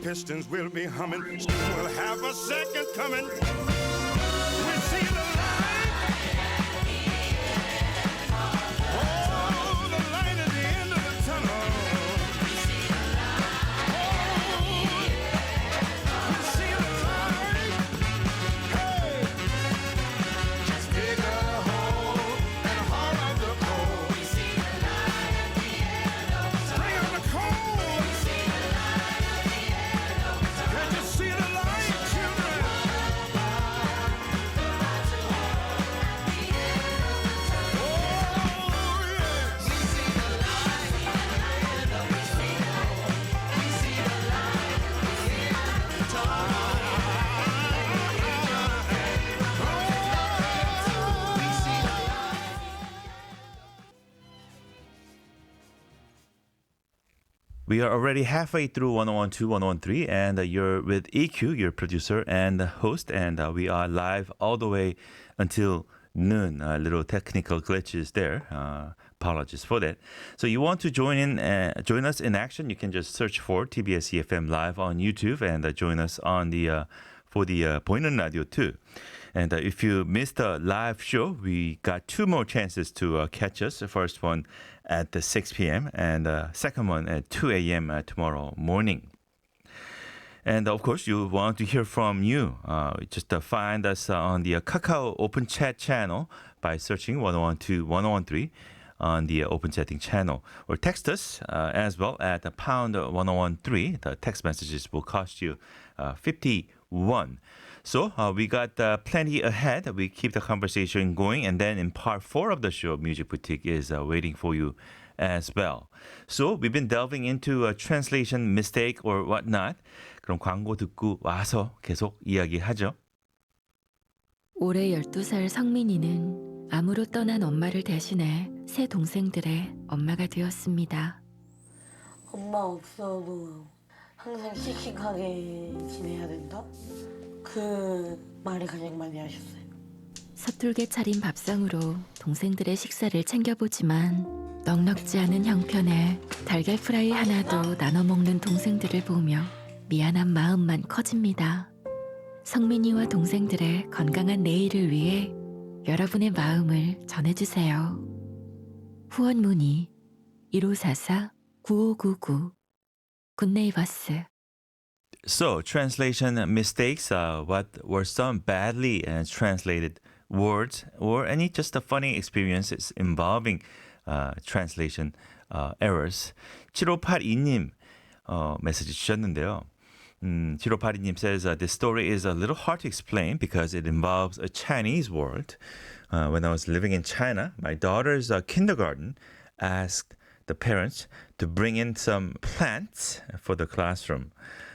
pistons will be humming. Soon we'll have a second coming. We see the light. Oh, the light at the end of the tunnel. We see the light. Hey, just dig a hole and haul out the coal. We see the light at the end of the tunnel. Bring on the coal. We see the light at the end of the tunnel. Can't you see the light, children? Oh, yes. We see the light at the end of the tunnel. We see the light at the end of the tunnel. We see the We are already halfway through 1012, 1013, and you're with EQ, your producer and host, and we are live all the way until noon. Little technical glitches there. Apologies for that. So you want to join us in action? You can just search for TBS EFM Live on YouTube and join us on the for the 보이는 radio too. And if you missed the live show, we got two more chances to catch us. The first one at 6 p.m. and second one at 2 a.m. Tomorrow morning. And of course, you want to hear from you. Just find us on the Kakao Open Chat channel by searching 1012 1013 on the Open Chatting channel. Or text us as well at pound 1013. The text messages will cost you 51. So we got plenty ahead. We keep the conversation going. And then in part 4 of the show, Music Boutique is waiting for you as well. So we've been delving into a translation mistake or whatnot. 그럼 광고 듣고 와서 계속 이야기하죠. 올해 12살 성민이는 암으로 떠난 엄마를 대신해 세 동생들의 엄마가 되었습니다. 엄마 없어도 항상 씩씩하게 지내야 된다? 그 말을 가장 많이 하셨어요. 서툴게 차린 밥상으로 동생들의 식사를 챙겨보지만 넉넉지 않은 형편에 달걀 프라이 하나도 나눠 먹는 동생들을 보며 미안한 마음만 커집니다. 성민이와 동생들의 건강한 내일을 위해 여러분의 마음을 전해주세요. 후원 문의 1544-9599 굿네이버스. So, translation mistakes, what were some badly translated words or any just a funny experiences involving translation errors. 7582님 메시지 주셨는데요. 7582님 says, this story is a little hard to explain because it involves a Chinese word. When I was living in China, my daughter's kindergarten asked the parents to bring in some plants for the classroom.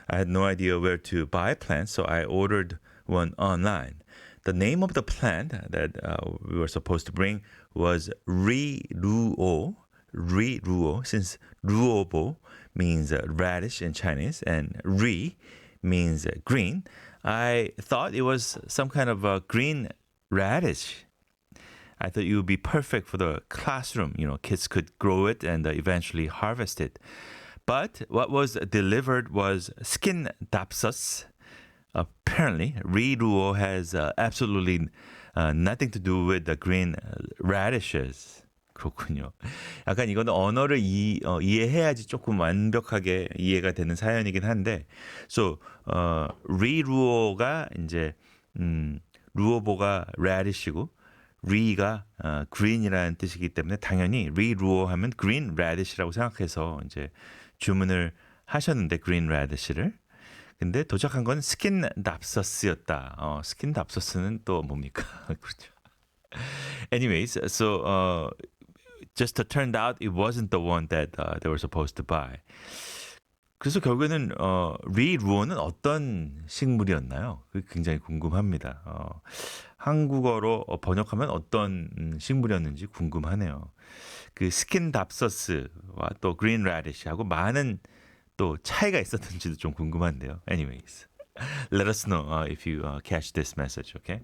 I had no idea where to buy plants, so I ordered one online. The name of the plant that we were supposed to bring was Ri-ruo. Ri-ruo, since ruobo means radish in Chinese and ri means green. I thought it was some kind of a green radish. I thought it would be perfect for the classroom. You know, kids could grow it and eventually harvest it. But what was delivered was skin dapsus. Apparently, Ri-ruo has absolutely nothing to do with the green radishes. 그렇군요. 약간 이거는 언어를 이해해야지 조금 완벽하게 이해가 되는 사연이긴 한데, so Ri-ruo가 이제 루오보가 radish이고 Ri가 green이라는 뜻이기 때문에 당연히 Ri-ruo 하면 green radish라고 생각해서 이제 주문을 하셨는데 green radish를. 근데 도착한 건 스킨 답서스였다. 스킨 답서스는 또 뭡니까? 그렇죠. Anyways, so just turned out it wasn't the one that they were supposed to buy. 그래서 결국에는 Ri-ruo는 어떤 식물이었나요? 그게 굉장히 궁금합니다. 한국어로 번역하면 어떤 식물이었는지 궁금하네요. 그 스킨 답서스와 또 green radish하고 많은 또 차이가 있었는지도 좀 궁금한데요. Anyways, let us know if you catch this message, okay?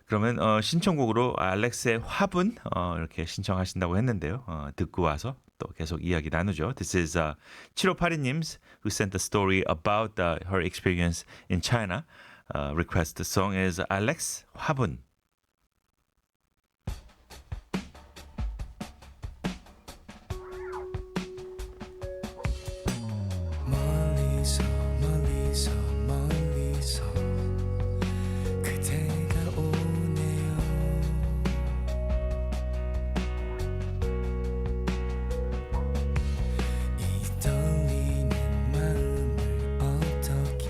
그러면 신청곡으로 알렉스의 화분 이렇게 신청하신다고 했는데요. 듣고 와서 또 계속 이야기 나누죠. This is 7582님's who sent the story about her experience in China. Request the song is Alex 화분. 멀리서 멀리서 멀리서 그대가 오네요 이 떨리는 마음을 어떻게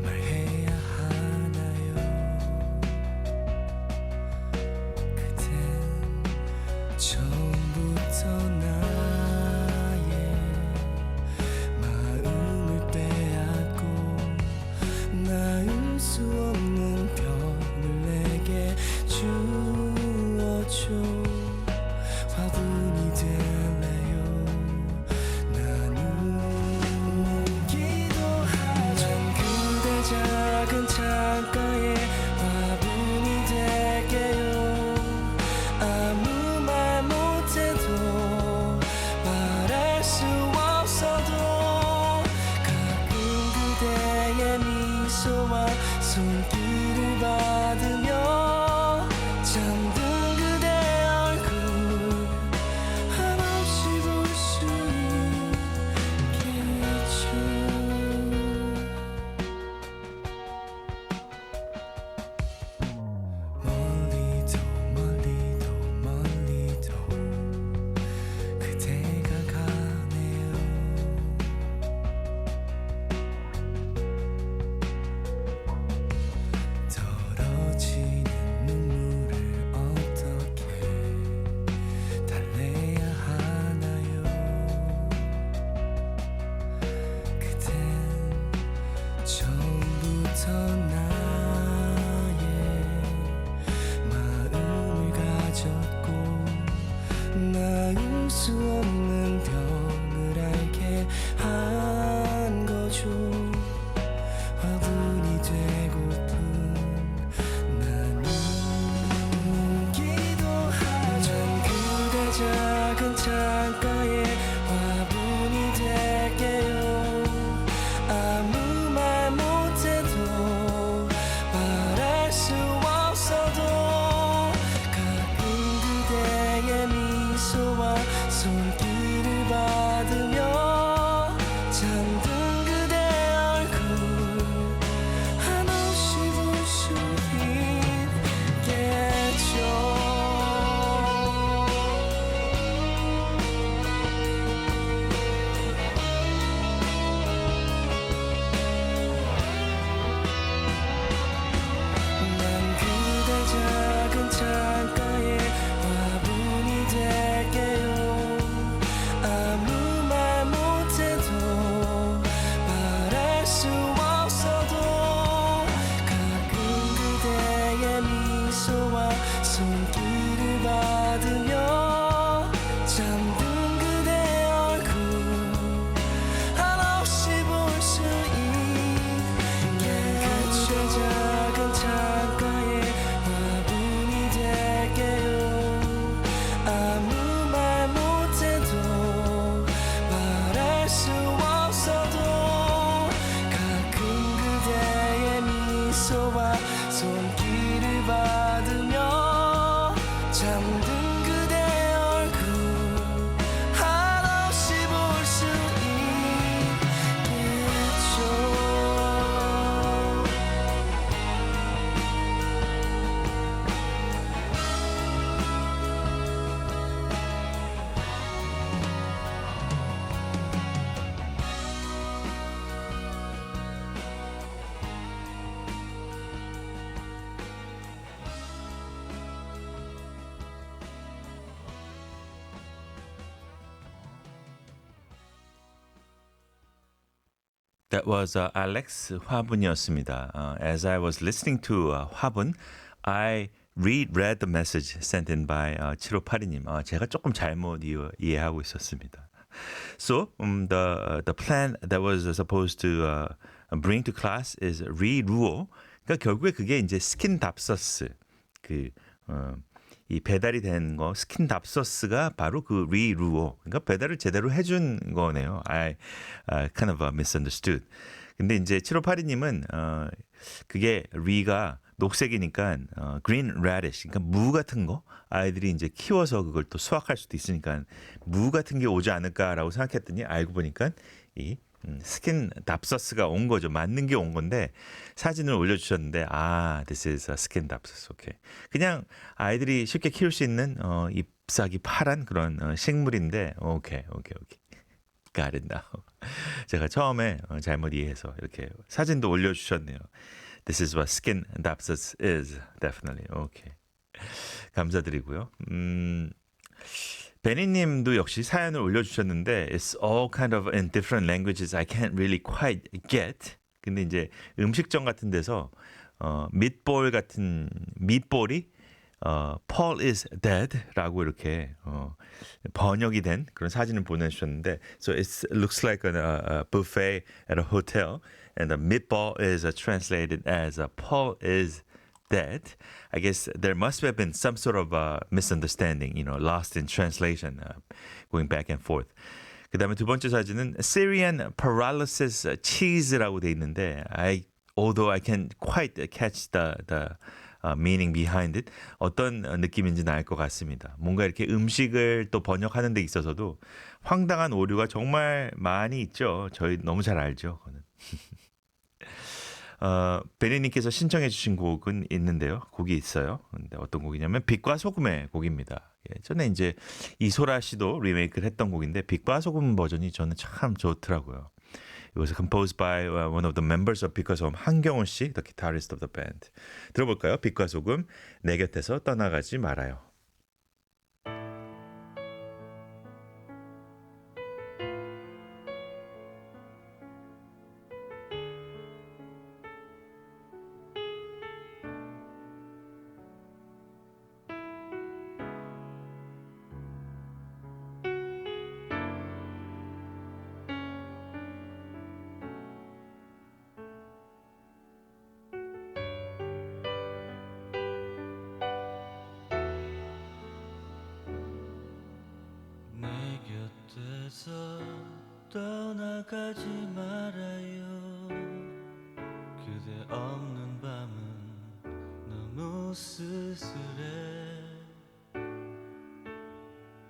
말해야 하나요 그댄 처음부터 나의 마음을 빼앗고 나을 수 없는 병을 내게 주어줘 화분이 될래요 나는 기도하면 그대 작은 창가에 화분이 될게요 아무 말 못해도 말할 수 없어도 가끔 그대의 미소와 손길을 받으며 잠든 그대 얼굴 한없이 볼 수 있겠죠 멀리도 멀리도 멀리도 그대가 가네요 떨어지는 눈물을 어떻게 달래야 하나요 그댄 처음부터 나의 마음을 가졌고 나을 수 없는 병을 알게 한 거죠 화분이 되고픈 나는 기도하면 그대 작은 창가에 화분이 될게요 아무 말 못해도 말할 수 없어도 가끔 그대의 미소와 손길을 받으며 잠든 그대 얼굴 한없이 볼 수 있겠죠 난 그대 작은 창가에 화분이 될게요 아무 말 못해도 말할 수 없어도 가끔 그대의 미소와 손길을 받으며 잠든 그대 얼굴 한없이 볼 수 있겠죠 작은 창가에 화분이 될게요 아무 말 못해도 말할 수 없어도 가끔 그대의 미소와 손길을 받으며 잠든 그대 얼굴 한없이 볼 수 있겠죠 That was Alex 화분이었습니다. As I was listening to 화분, I reread the message sent in by 7582님. 제가 조금 잘못 이해하고 있었습니다. So the plan that was supposed to bring to class is 리루오. 그러니까 결국에 그게 이제 스킨답서스 그 이 배달이 된 거 스킨답서스가 바로 그 리루오. 그러니까 배달을 제대로 해준 거네요. I kind of misunderstood. 근데 이제 7582님은 그게 리가 녹색이니까 green radish, 그러니까 무 같은 거 아이들이 이제 키워서 그걸 또 수확할 수도 있으니까 무 같은 게 오지 않을까라고 생각했더니 알고 보니까 이 스킨 답서스가 온 거죠. 맞는 게 온 건데 사진을 올려주셨는데 this is a 스킨 답서스. 오케이. 그냥 아이들이 쉽게 키울 수 있는 잎사귀 파란 그런 식물인데 오케이. Got it now. 제가 처음에 잘못 이해해서 이렇게 사진도 올려주셨네요. This is what skin 답서스 is. Definitely. 오케이. 감사드리고요. 베니님도 역시 사연을 올려주셨는데 It's all kind of in different languages I can't really quite get. 근데 이제 음식점 같은 데서 밑볼 같은 밑볼이 Paul is dead 라고 이렇게 번역이 된 그런 사진을 보내주셨는데 So it looks like a buffet at a hotel and the meatball is translated as Paul is dead. I guess there must have been some sort of misunderstanding, lost in translation, going back and forth. 그 다음에 두 번째 사진은 Syrian paralysis cheese라고 돼 있는데 although I can't quite catch the meaning behind it, 어떤 느낌인지는 알 것 같습니다. 뭔가 이렇게 음식을 또 번역하는 데 있어서도 황당한 오류가 정말 많이 있죠. 저희 너무 잘 알죠. 그거는. 베리님께서 신청해 주신 곡은 있는데요. 곡이 있어요. 근데 어떤 곡이냐면 빛과 소금의 곡입니다. 전에 이제 이소라 씨도 리메이크를 했던 곡인데 빛과 소금 버전이 저는 참 좋더라고요. It was composed by one of the members of 빛과 소금, 한경훈 씨, the guitarist of the band. 들어볼까요? 빛과 소금, 내 곁에서 떠나가지 말아요. 떠나가지 말아요. 그대 없는 밤은 너무 쓸쓸해.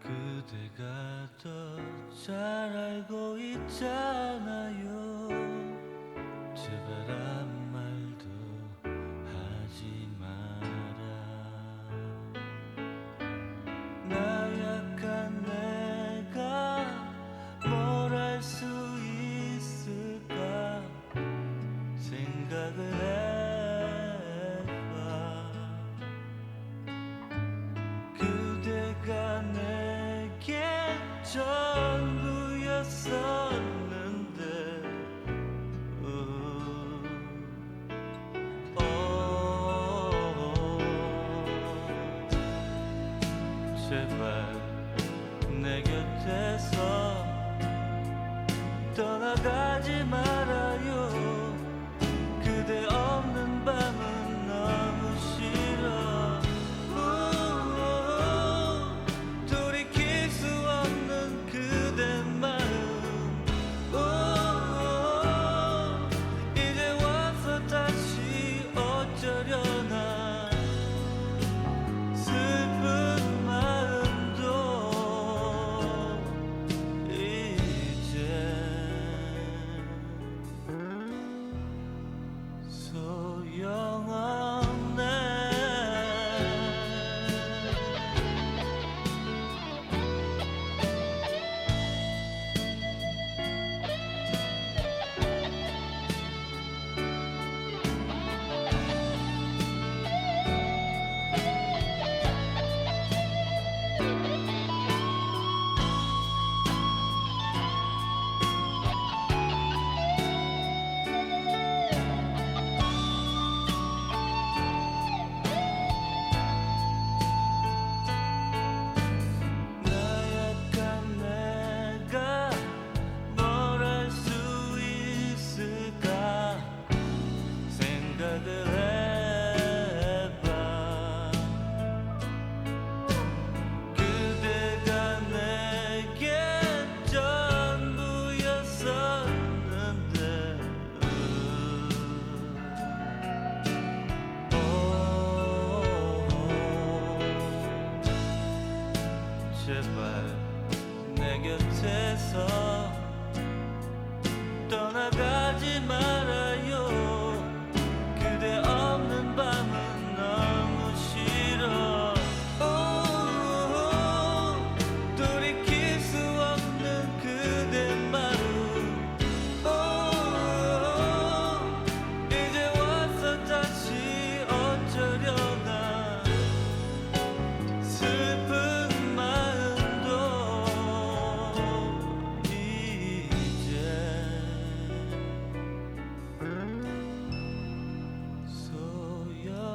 그대가 더 잘 알고 있잖아요. 제발 아무 말도 하지 마라. 나약한 내가 뭘 할 수 있을까 생각을 해봐. 그대가 내게 전부였었는데 곁에서 떠나가지 말아요. 그대 없는 밤은 너무 싫어. 돌이킬 수 없는 그대 마음. 이제 와서 다시 어쩌려나. 슬픈 마음도 이제 소용없네.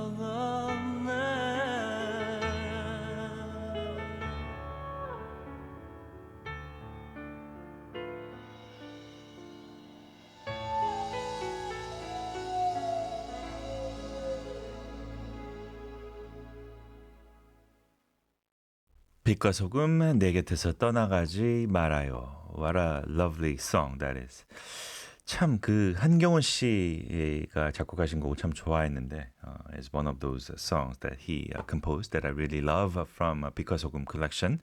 빛과 소금 내 곁에서 떠나가지 말아요. What a lovely song that is. 참 그 한경훈 씨가 작곡하신 곡을 참 좋아했는데 it's one of those songs that he composed that I really love from 빛과 소금 collection.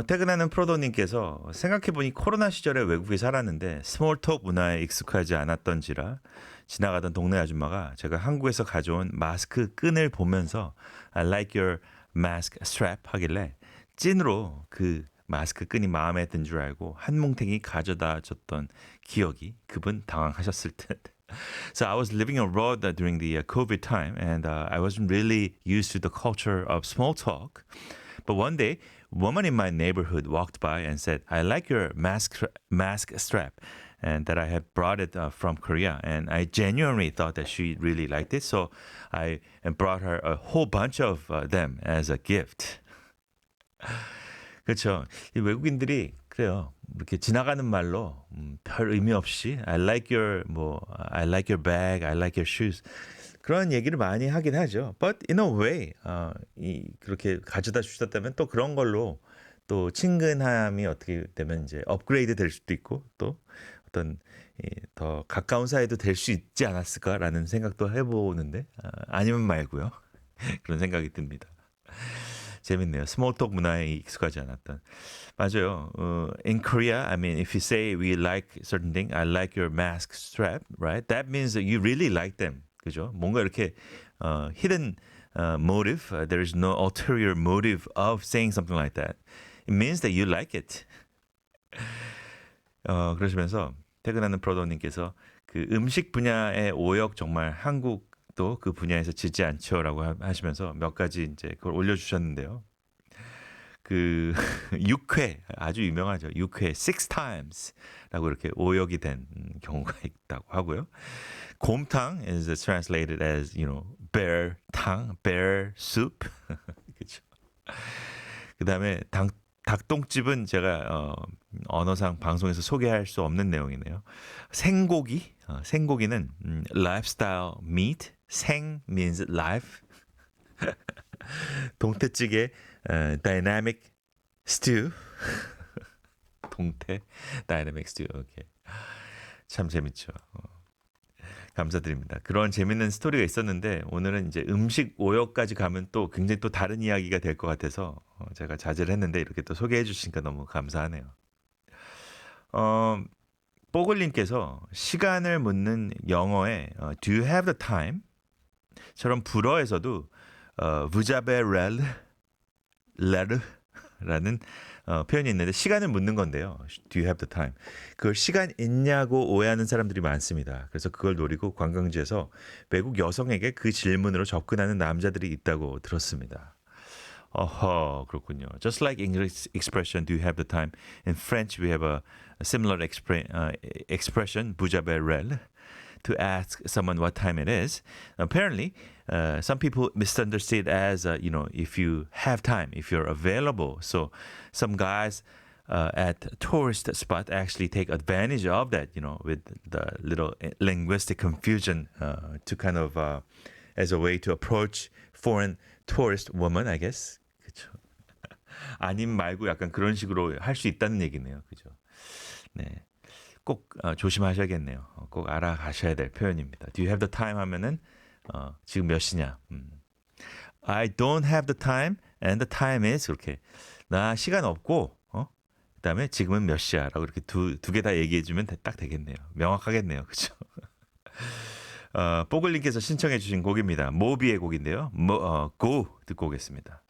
퇴근하는 프로도님께서 생각해보니 코로나 시절에 외국에 살았는데 스몰톡 문화에 익숙하지 않았던지라 지나가던 동네 아줌마가 제가 한국에서 가져온 마스크 끈을 보면서 I like your mask strap 하길래 찐으로 그 마스크 끈이 마음에 든 줄 알고 한 뭉탱이 가져다 줬던 기억이 그분 당황하셨을 듯. So I was living abroad during the COVID time and I wasn't really used to the culture of small talk. But one day, a woman in my neighborhood walked by and said, I like your mask strap and that I had brought it from Korea. And I genuinely thought that she really liked it. So I brought her a whole bunch of them as a gift. 그렇죠. 이 외국인들이 그래요. 이렇게 지나가는 말로 별 의미 없이 I like your bag, I like your shoes 그런 얘기를 많이 하긴 하죠. But in a way, 그렇게 가져다 주셨다면 또 그런 걸로 또 친근함이 어떻게 되면 이제 업그레이드 될 수도 있고 또 어떤 더 가까운 사이도 될 수 있지 않았을까라는 생각도 해보는데 아니면 말고요. 그런 생각이 듭니다. 재밌네요. 스몰톡 문화에 익숙하지 않았던. 맞아요. In Korea, I mean, if you say we like certain thing, I like your mask strap, right? That means that you really like them. 그죠? 뭔가 이렇게 hidden motive, there is no ulterior motive of saying something like that. It means that you like it. 그러시면서 퇴근하는 프로도님께서 그 음식 분야의 오역 정말 한국도 그 분야에서 지지 않죠라고 하시면서 몇 가지 이제 그걸 올려주셨는데요. 그 육회 아주 유명하죠. 육회 six times라고 이렇게 오역이 된 경우가 있다고 하고요. 곰탕 is translated as, you know, bear 탕, bear soup. 그렇죠. 그다음에 닭똥집은 제가 언어상 방송에서 소개할 수 없는 내용이네요. 생고기, 생고기는 lifestyle meat, 생 means life. 동태찌개 dynamic stew. 동태 dynamic stew. 오케이. 참 재밌죠. 감사드립니다. 그런 재밌는 스토리가 있었는데 오늘은 이제 음식 오역까지 가면 또 굉장히 또 다른 이야기가 될 것 같아서 제가 자제를 했는데 이렇게 또 소개해 주시니까 너무 감사하네요. 뽀글님께서 시간을 묻는 영어에 Do you have the time? 처럼 불어에서도 부자베렐 레르라는 표현이 있는데 시간을 묻는 건데요. Do you have the time? 그걸 시간 있냐고 오해하는 사람들이 많습니다. 그래서 그걸 노리고 관광지에서 외국 여성에게 그 질문으로 접근하는 남자들이 있다고 들었습니다. 어허, 그렇군요. Just like English expression, do you have the time? In French, we have a similar expression, 부자베렐, to ask someone what time it is. Apparently, some people misunderstood as, you know, if you have time, if you're available. So some guys at tourist spot actually take advantage of that, you know, with the little linguistic confusion to kind of, as a way to approach foreign tourist woman, I guess. 그렇죠. 아님 말고 약간 그런 식으로 할 수 있다는 얘기네요. 그죠? 네. 꼭 조심하셔야겠네요. 꼭 알아가셔야 될 표현입니다. Do you have the time 하면은 지금 몇 시냐? I don't have the time and the time is 그렇게 나 시간 없고 그다음에 지금은 몇 시야라고 이렇게 두 개 다 얘기해주면 딱 되겠네요. 명확하겠네요, 그렇죠? 뽀글님께서 신청해주신 곡입니다. 모비의 곡인데요. Go 듣고 오겠습니다.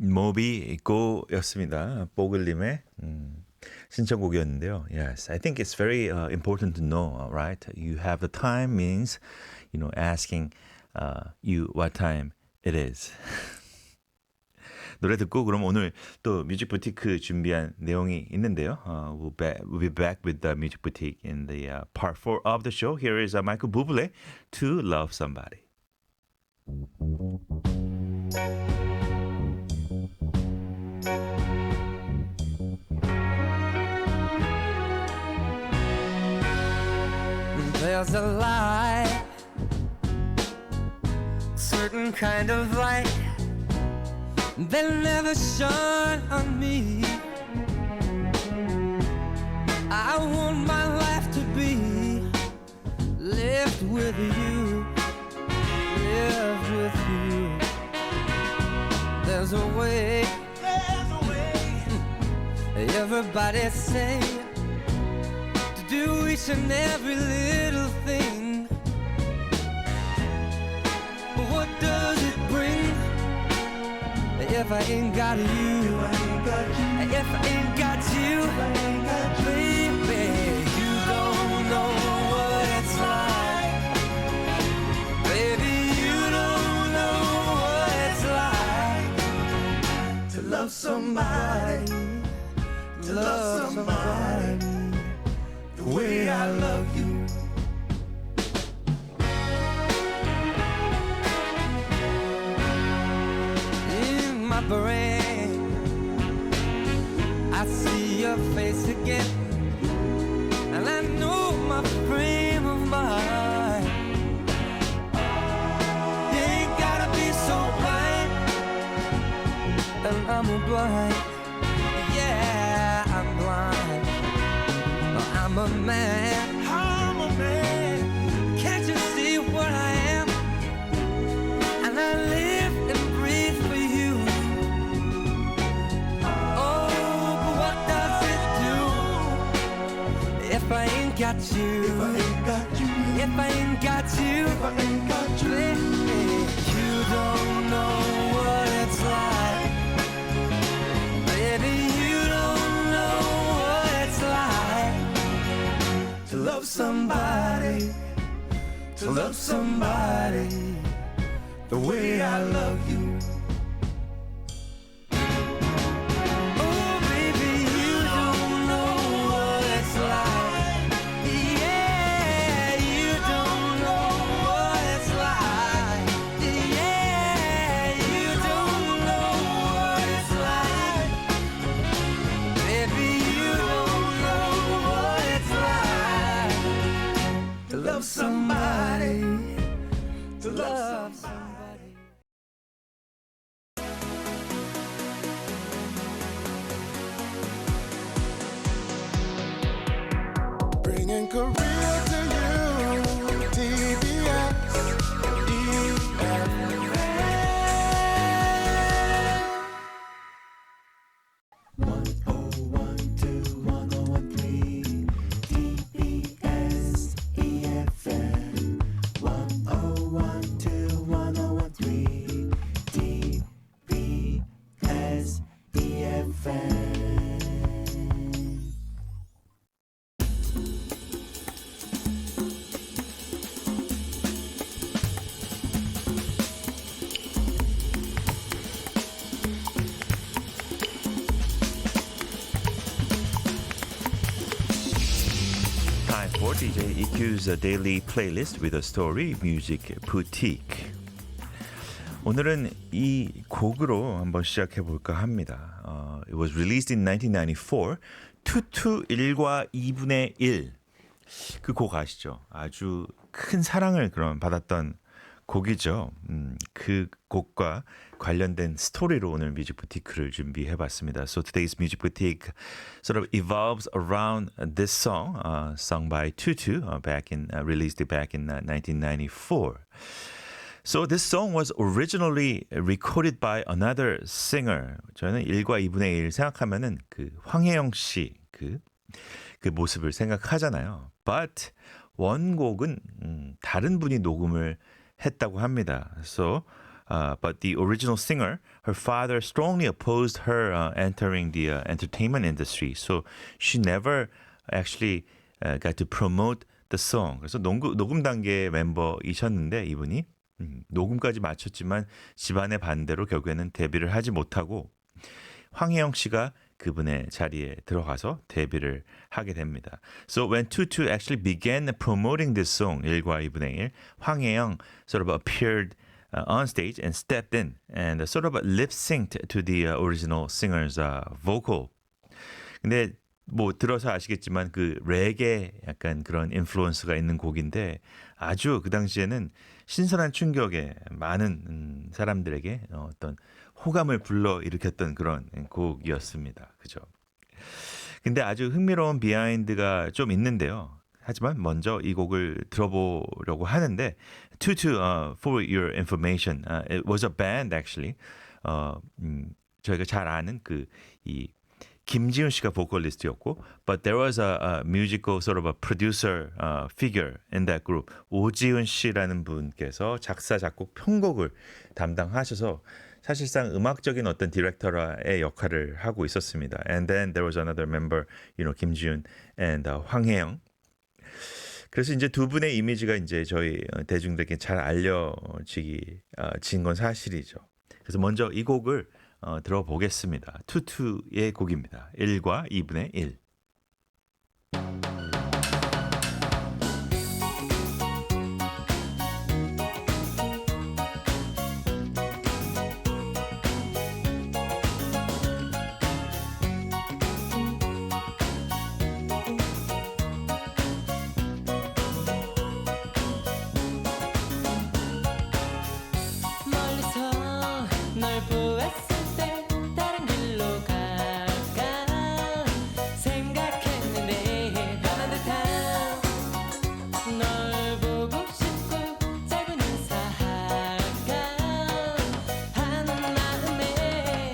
모비 고였습니다. 뽀글님의 신청곡이었는데요. Yes, I think it's very important to know, right? You have the time means, asking you what time it is. 노래 듣고 그럼 오늘 또 뮤직 부티크 준비한 내용이 있는데요. We'll be back with the Music Boutique in the part 4 of the show. Here is Michael Bublé to Love Somebody. There's a light, certain kind of light that never shone on me. I want my life to be lived with you, lived with you. There's a way, everybody say, to do each and every little thing. But what does it bring if I ain't got you? If I ain't got you, baby, you don't know what it's like. Baby, you don't know what it's like to love somebody, to love somebody the way I love you. In my brain, I see your face again, and I know my frame of mind. You ain't gotta be so blind, and I'm a blind. Yeah, I'm blind. I'm a man. I'm a man. Can't you see what I am? And I live and breathe for you. Oh, but what does it do if I ain't got you? If I ain't got you. If I ain't got you. If I ain't got you. You don't know what it's like. Baby, you don't know what it's like to love somebody, to love somebody the way I love you. Oh, baby, you don't know what it's like. Yeah, you don't know what it's like. Yeah, you don't know what it's like. Baby, you don't know what it's like to love somebody, to love somebody. Bringing Korea to you, TBS, EFM. Time for DJ EQ's daily playlist with a story, Music Boutique. 오늘은 이 곡으로 한번 시작해 볼까 합니다. It was released in 1994. 투투 1과 2분의 1. 그 곡 아시죠? 아주 큰 사랑을 그럼 받았던 곡이죠. 그 곡과 관련된 스토리로 오늘 뮤직 부티크를 준비해 봤습니다. So today's music boutique sort of evolves around this song, sung by Tutu, released back in 1994. So this song was originally recorded by another singer. 저는 1과 2분의 1 생각하면은 그 황혜영 씨 그 모습을 생각하잖아요. But 원곡은 다른 분이 녹음을 했다고 합니다. So, but the original singer, her father strongly opposed her entering the entertainment industry. So she never actually got to promote the song. 그래서 녹음 단계 멤버이셨는데 이분이 녹음까지 마쳤지만 집안의 반대로 결국에는 데뷔를 하지 못하고 황혜영 씨가 그분의 자리에 들어가서 데뷔를 하게 됩니다. So when Tutu actually began promoting this song 1과 2분의 1, 황혜영 sort of appeared on stage and stepped in and sort of lip-synced to the original singer's vocal. 근데 뭐 들어서 아시겠지만 그 레게 약간 그런 인플루언스가 있는 곡인데 아주 그 당시에는 신선한 충격에 많은 사람들에게 어떤 호감을 불러일으켰던 그런 곡이었습니다. 그죠? 근데 아주 흥미로운 비하인드가 좀 있는데요. 하지만 먼저 이 곡을 들어보려고 하는데 Tutu, for your information, it was a band actually. 저희가 잘 아는 이 김지훈 씨가 보컬리스트였고, but there was a musical sort of a producer figure in that group. 오지훈 씨라는 분께서 작사, 작곡, 편곡을 담당하셔서 사실상 음악적인 어떤 디렉터의 역할을 하고 있었습니다. And then there was another member, 김지훈 and 황혜영. 그래서 이제 두 분의 이미지가 이제 저희 대중들에게 잘 알려진 건 사실이죠. 그래서 먼저 이 곡을 들어보겠습니다. 투투의 곡입니다. 1과 2분의 1. 멀리서 널 보았을 때 다른 길로 갈까 생각했는데 변한 듯한 널 보고 싶고 짧은 인사할까 하는 마음에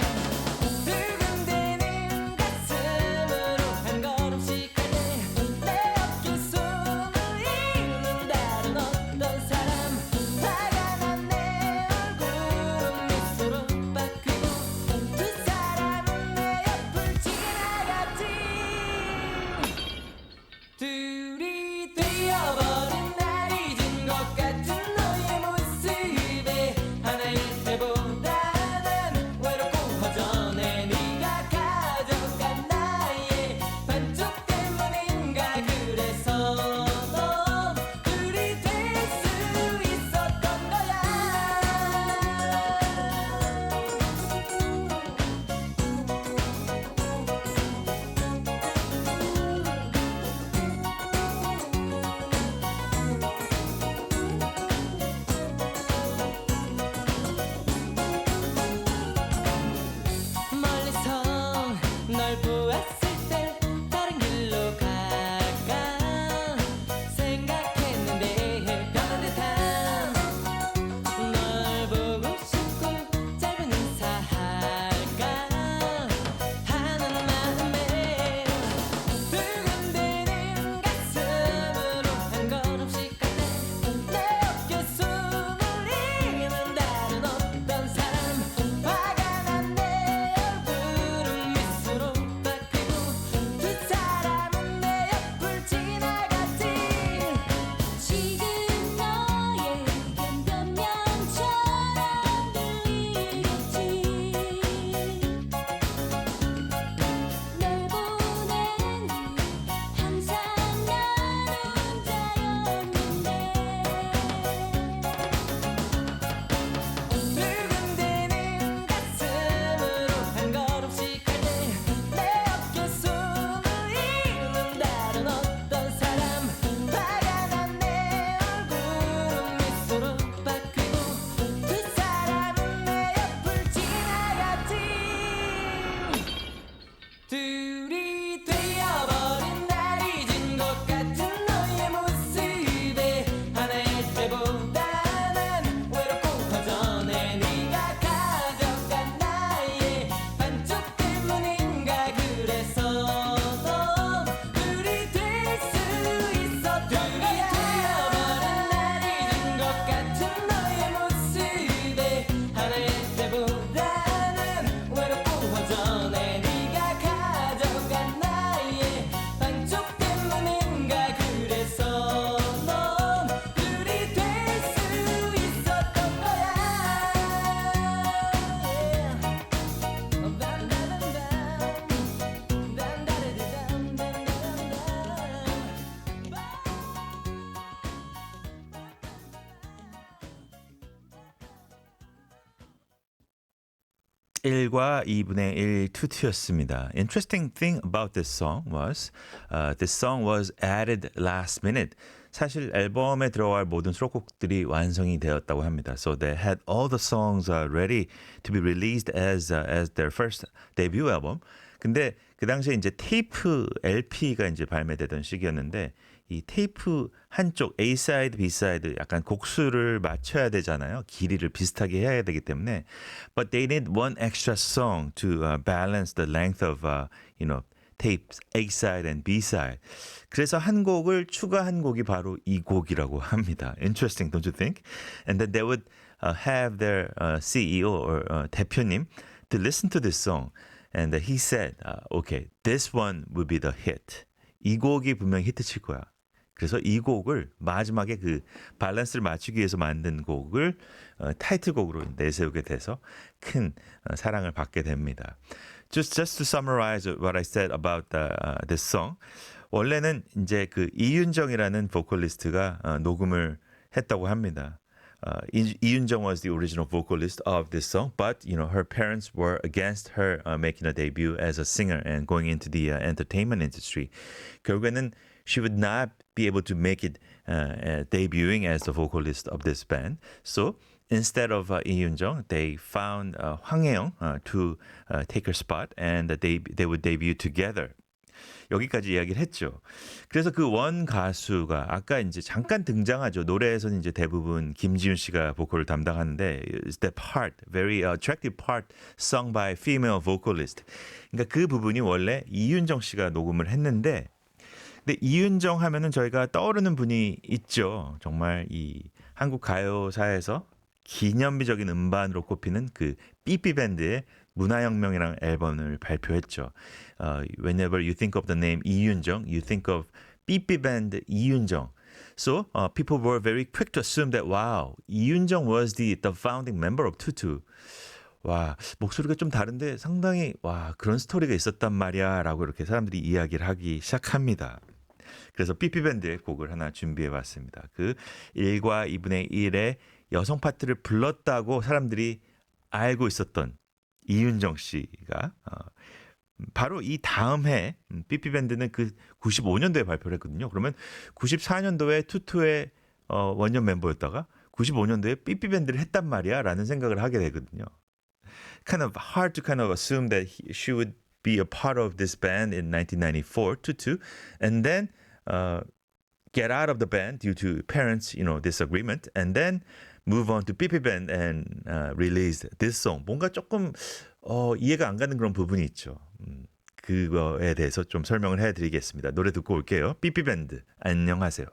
두근대는 가슴으로 한 걸음씩 갈 때 내 어깨 숨을 잇는 다른 어떤 사람 화가 난 내 얼굴은 미소로 바뀌고 두 사람은 내 옆을 지나갔지 둘이 되어버린 날 잊은 것 같은 너의 모습에 하나일 때보다 난 외롭고 허전해 네가 가져간 나의 반쪽 때문인가 그래서 넌 둘이 될 수 있었던 거야 멀리서 널 보았을 때 다른 길로 갈까 생각했는데 변한 듯한 널 보고 싶고 짧은 인사할까 하는 마음에 두근대는 가슴으로 한 걸음씩 갈 때 내 어깨 숨을 잇는 다른 어떤 사람 화가 난 내 얼굴은 미소로 바뀌고 두 사람은 내 옆을 지나갔지 지금 너의 변변명처럼 들리겠지 널 보낸 뒤 항상 난 두근대는 가슴으로 한 걸음씩 갈 때 내 어깨 숨을 잇는 다른 어떤 사람 화가 난 내 얼굴은 미소로 바뀌고 두 사람은 내 옆을 지나갔지 둘이 되어버린 날 잊은 것 같은 너의 모습에 하나일 때보다 난 외롭고 허전해 네가 가져간 나의 반쪽 때문인가 그래서 넌 둘이 될 수 있었던 거야 되어버린 날 잊은 것 같은 너의 모습에 하나일 때보다 난 외롭고 허전해 네가 가져간 나의 반쪽 때문인가 그래서 넌 둘이 될 수 있었던 거야 일과 2분의 1 투투였습니다. Interesting thing about this song was this song was added last minute. 사실 앨범에 들어갈 모든 수록곡들이 완성이 되었다고 합니다. So they had all the songs ready to be released as their first debut album. 근데 그 당시에 이제 테이프 LP가 이제 발매되던 시기였는데 이 테이프 한쪽 A 사이드, B 사이드 약간 곡수를 맞춰야 되잖아요. 길이를 비슷하게 해야 되기 때문에 but they need one extra song to balance the length of tapes A side and B side. 그래서 한 곡을 추가한 곡이 바로 이 곡이라고 합니다. Interesting, don't you think? And then they would have their CEO or 대표님 to listen to this song. And he said, okay, this one will be the hit. 이 곡이 분명히 히트 칠 거야. 그래서 이 곡을 마지막에 그 밸런스를 맞추기 위해서 만든 곡을 타이틀곡으로 내세우게 돼서 큰 사랑을 받게 됩니다. Just to summarize what I said about this song. 원래는 이제 그 이윤정이라는 보컬리스트가 녹음을 했다고 합니다. 이윤정 was the original vocalist of this song, but her parents were against her making a debut as a singer and going into the entertainment industry. 결국에는 she would not be able to make it debuting as the vocalist of this band. So instead of 이윤정, they found 황혜영 to take her spot, and they would debut together. 여기까지 이야기를 했죠. 그래서 그 원 가수가 아까 이제 잠깐 등장하죠. 노래에서는 이제 대부분 김지윤 씨가 보컬을 담당하는데 the part, very attractive part sung by female vocalist. 그러니까 그 부분이 원래 이윤정 씨가 녹음을 했는데 근데 이윤정 하면은 저희가 떠오르는 분이 있죠. 정말 이 한국 가요사에서 기념비적인 음반으로 꼽히는 그 삐삐밴드의 문화혁명이라는 앨범을 발표했죠. Whenever you think of the name 이윤정, you think of 삐삐밴드 이윤정. So people were very quick to assume that wow, 이윤정 was the founding member of 투투. 와, 목소리가 좀 다른데 상당히 와, 그런 스토리가 있었단 말이야 라고 이렇게 사람들이 이야기를 하기 시작합니다. 그래서 삐삐밴드의 곡을 하나 준비해 봤습니다. 그 1과 2분의 1의 여성 파트를 불렀다고 사람들이 알고 있었던 이윤정 씨가 바로 이 다음 해 삐삐밴드는 그 95년도에 발표를 했거든요. 그러면 94년도에 투투의 원년 멤버였다가 95년도에 삐삐밴드를 했단 말이야 라는 생각을 하게 되거든요. Kind of hard to kind of assume that she would be a part of this band in 1994, 투투, and then get out of the band due to parents, disagreement, and then move on to 삐삐밴드 and release this song. 뭔가 조금 이해가 안 가는 그런 부분이 있죠. 그거에 대해서 좀 설명을 해드리겠습니다. 노래 듣고 올게요. 삐삐밴드, 안녕하세요.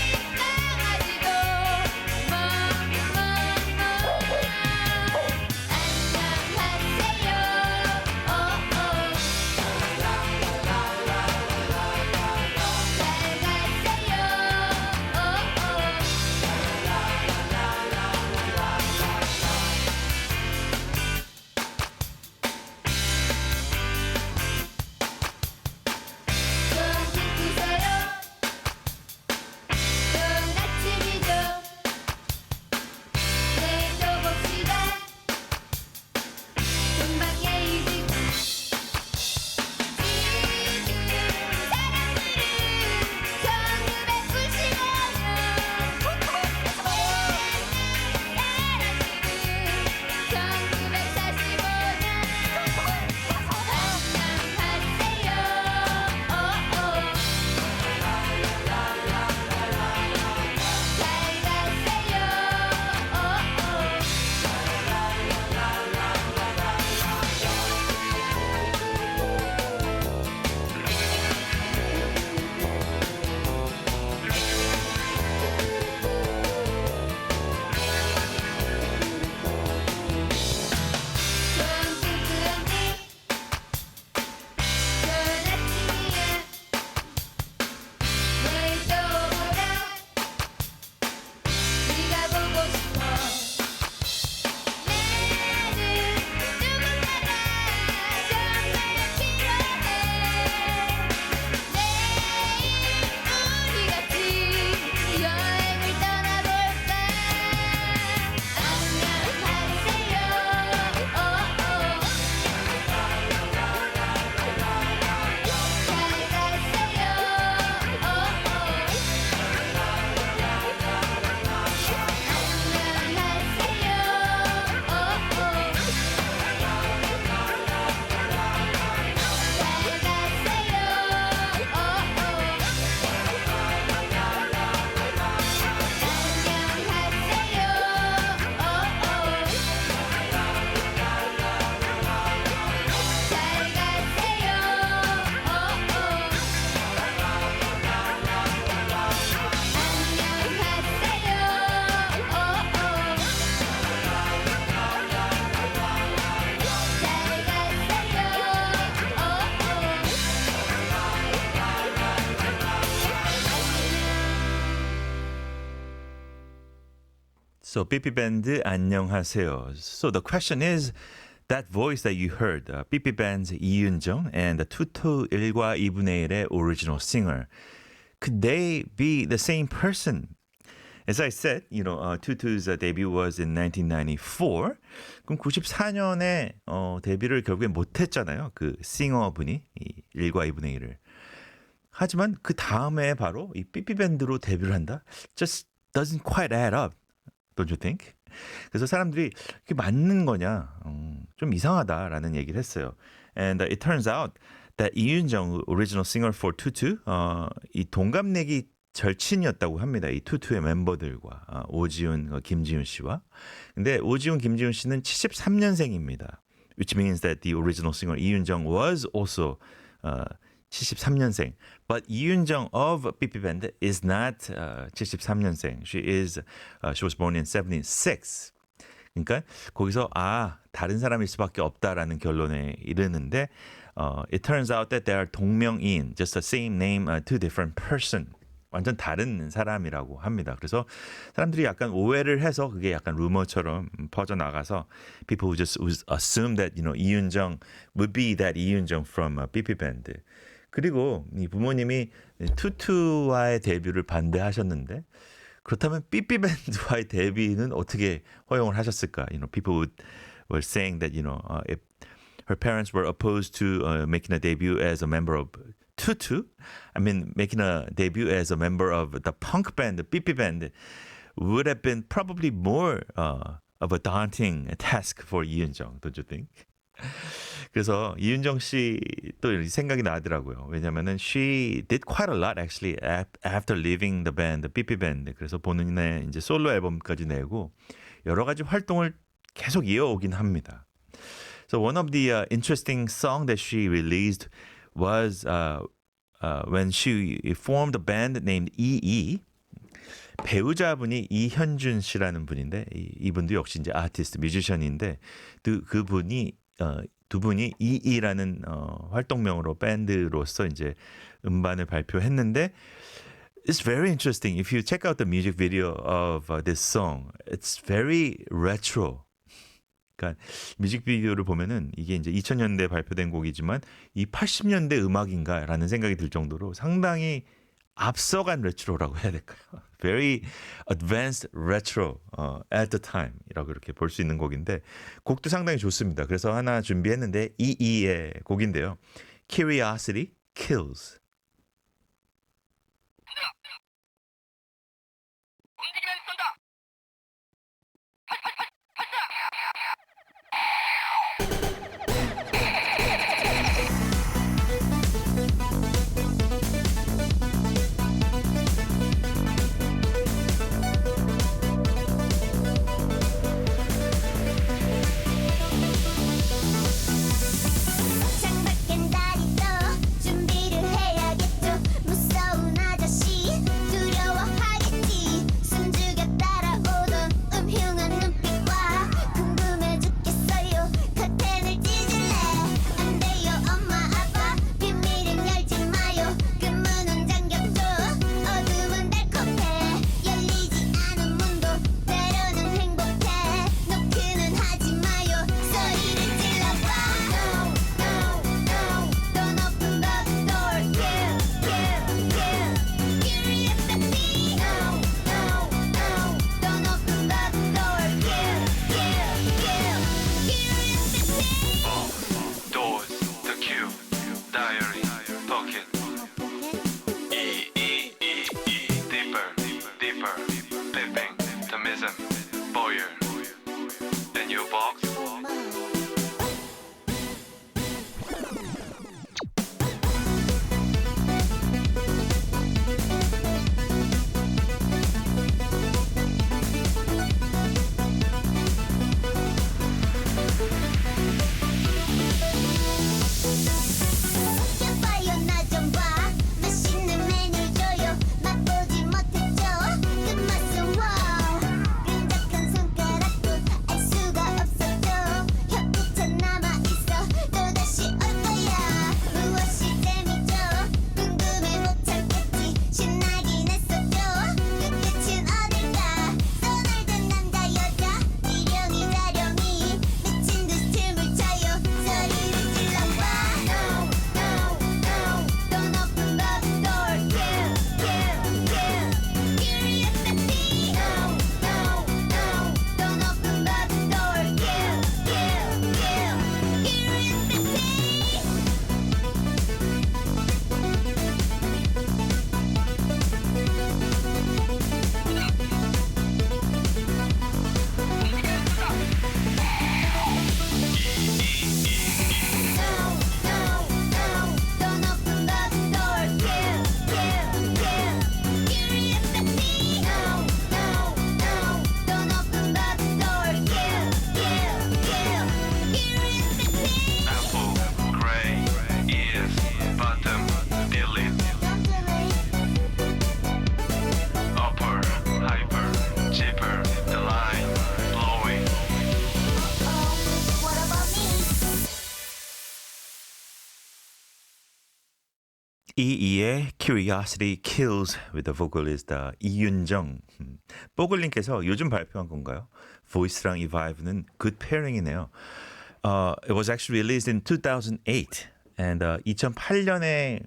우리 So 삐삐밴드 안녕하세요. So the question is that voice that you heard, 삐삐밴드 이윤정 and the 투투 1과 2분의 1의 original singer. Could they be the same person? As I said, Tutu's debut was in 1994. 그럼 94년에 데뷔를 결국에 못했잖아요. 그 싱어분이 이 1과 2분의 1을. 하지만 그 다음에 바로 이 삐삐밴드로 데뷔를 한다? Just doesn't quite add up. Don't you think? 그래서 사람들이 이게 맞는 거냐? 좀 이상하다라는 얘기를 했어요. And it turns out that 이윤정, original singer for Tutu, 이 동갑내기 절친이었다고 합니다. 이 투투의 멤버들과 오지훈, 김지훈 씨와. 근데 오지훈, 김지훈 씨는 73년생입니다. Which means that the original singer 이윤정 was also 73년생. But 이윤정 of 삐삐밴드 is not 73년생. She was born in 76. 그러니까 거기서 다른 사람일 수밖에 없다라는 결론에 이르는데 it turns out that they are 동명이인, just the same name, two different person. 완전 다른 사람이라고 합니다. 그래서 사람들이 약간 오해를 해서 그게 약간 루머처럼 퍼져나가서 people would just assume that 이윤정 would be that 이윤정 from 삐삐밴드. 그리고 이 부모님이 투투와의 데뷔를 반대하셨는데 그렇다면 삐삐밴드와의 데뷔는 어떻게 허용을 하셨을까? People were saying that if her parents were opposed to making a debut as a member of Tutu, making a debut as a member of the punk band, the 삐삐 band, would have been probably more of a daunting task for 이윤정, don't you think? 그래서 이윤정 씨 또 생각이 나더라고요. 왜냐면은 she did quite a lot actually after leaving the band, the 삐삐 band. 그래서 본인의 이제 솔로 앨범까지 내고 여러 가지 활동을 계속 이어오긴 합니다. So one of the interesting song that she released was when she formed a band named EE. 배우자분이 이현준 씨라는 분인데 이분도 역시 이제 아티스트, 뮤지션인데 그분이 두 분이 EE라는 활동명으로 밴드로서 이제 음반을 발표했는데 it's very interesting. If you check out the music video of this song, it's very retro. 그러니까 뮤직비디오를 보면은 이게 이제 2000년대에 발표된 곡이지만 이 80년대 음악인가라는 생각이 들 정도로 상당히 앞서간 레트로라고 해야 될까요? Very advanced retro at the time이라고 이렇게 볼 수 있는 곡인데 곡도 상당히 좋습니다. 그래서 하나 준비했는데 EE의 곡인데요. Curiosity Kills. 창밖엔 달이 떠 준비를 해야겠죠. 무서운 아저씨 두려워하겠지. 숨죽여 따라오던 음흉한 눈빛과 궁금해 죽겠어요. 커튼을 찢을래. 안 돼요 엄마 아빠 비밀은 열지 마요. 그 문은 잠겼죠. 어둠은 달콤해. 열리지 않은 문도 때로는 행복해. 노크는 하지 마요. 소리를 질러봐. No, no, no. Don't open the door. Kill, kill, kill. Curiosity. No, no, no. Don't open the door. Kill, kill, kill. Curiosity. Doors, the queue, diary, pocket. Deeper, deeper, peeping, the mism, boyer. And your box. 웃겨봐요 나 좀 봐. 맛있는 메뉴 줘요. 맛보지 못했죠. 끝맛은 wow. 이이의 Curiosity Kills with the vocalist 이윤정. 뽀글님께서 요즘 발표한 건가요? 보이스랑 이바이브는 good pairing이네요. It was actually released in 2008 and 2008년에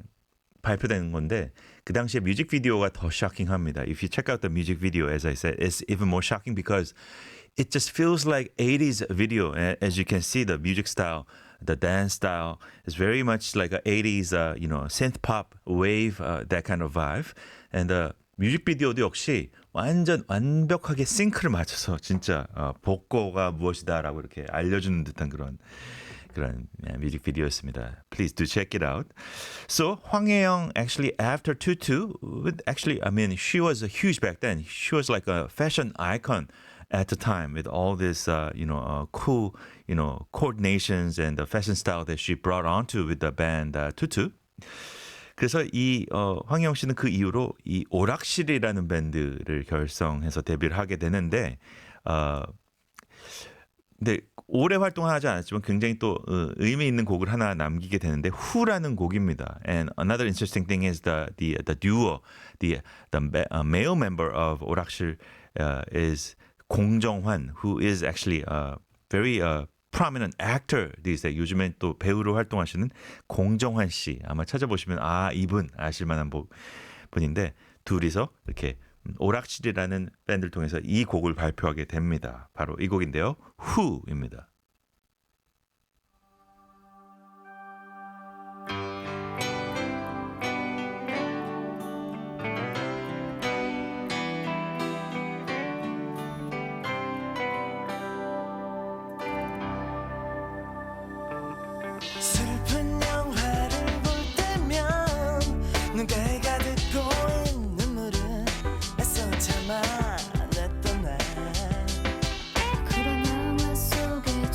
발표된 건데 그 당시에 뮤직비디오가 더 쇼킹합니다. If you check out the music video, as I said, it's even more shocking because it just feels like 80s video. As you can see, the music style, the dance style is very much like a 80s, synth pop, wave, that kind of vibe. And the 뮤직비디오도 역시 완벽하게 싱크를 맞춰서 진짜 복고가 무엇이다라고 이렇게 알려주는 듯한 그런 뮤직비디오였습니다. Please do check it out. So 황혜영 actually after Tutu, she was huge back then. She was like a fashion icon at the time with all this, cool, coordinations and the fashion style that she brought onto with the band Tutu. 그래서 이 황혜영 씨는 그 이후로 이 오락실이라는 밴드를 결성해서 데뷔를 하게 되는데, 근데 오래 활동하지 않았지만 굉장히 또 의미 있는 곡을 하나 남기게 되는데 후라는 곡입니다. And another interesting thing is the duo, the male member of 오락실 is 공정환, who is actually a very prominent actor these days. 요즘엔 또 배우로 활동하시는 공정환 씨. 아마 찾아보시면 이분 아실만한 분인데 둘이서 이렇게 오락실이라는 밴드를 통해서 이 곡을 발표하게 됩니다. 바로 이 곡인데요. Who입니다. 슬픈 영화를 볼 때면 눈가에 가득 고인 눈물은 애써 참아냈던 날 그런 영화 속에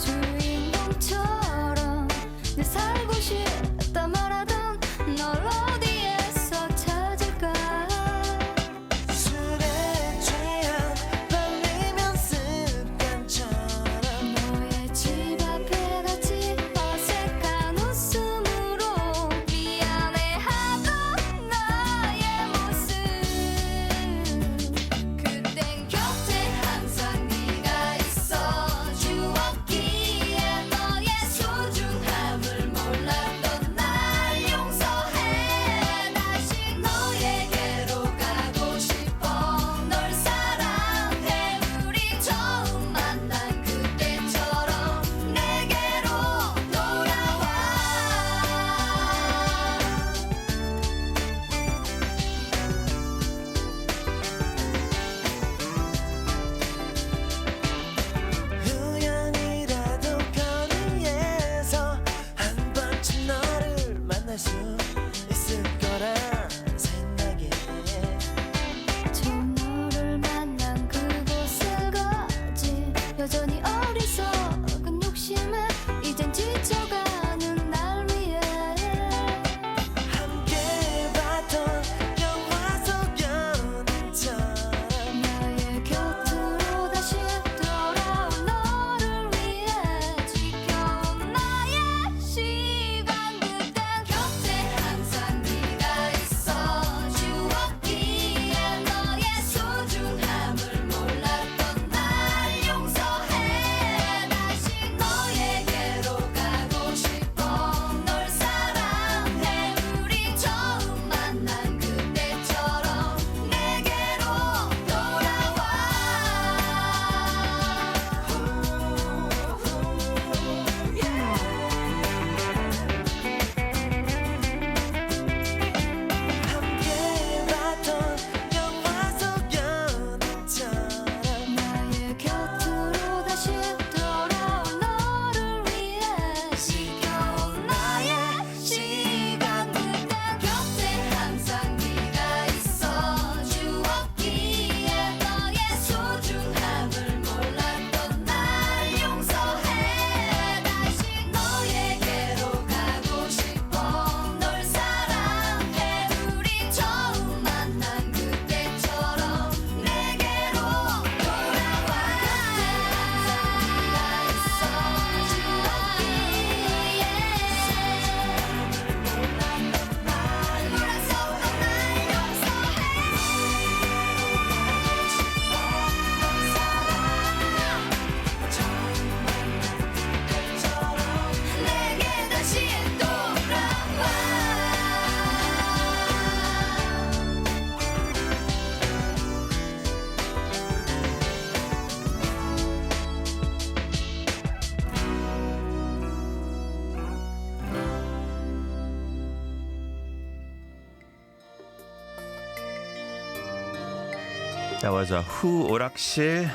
That was a 후 오락실.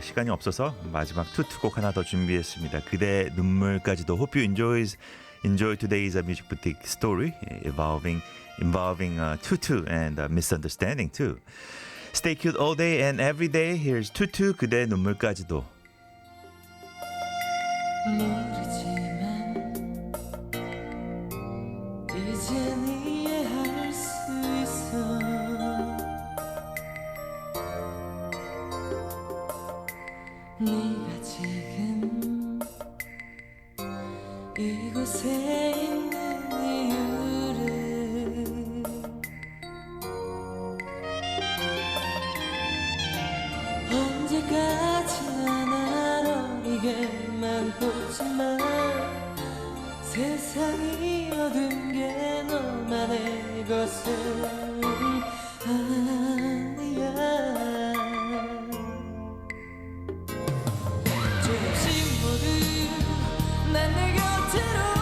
시간이 없어서 마지막 투투곡 하나 더 준비했습니다. 그대 눈물까지도. Hope you enjoy today's music boutique story involving Tutu and misunderstanding too. Stay cute all day and every day. Here's Tutu 그대 눈물까지도. 모르지만 이젠 이해할 수 있어 네가 지금 이곳에 있는 이유를 언제까지나 날 어리게만 보지만 세상이 어두운 게 너만의 것은 아니야 조금씩 모두 난 내 곁으로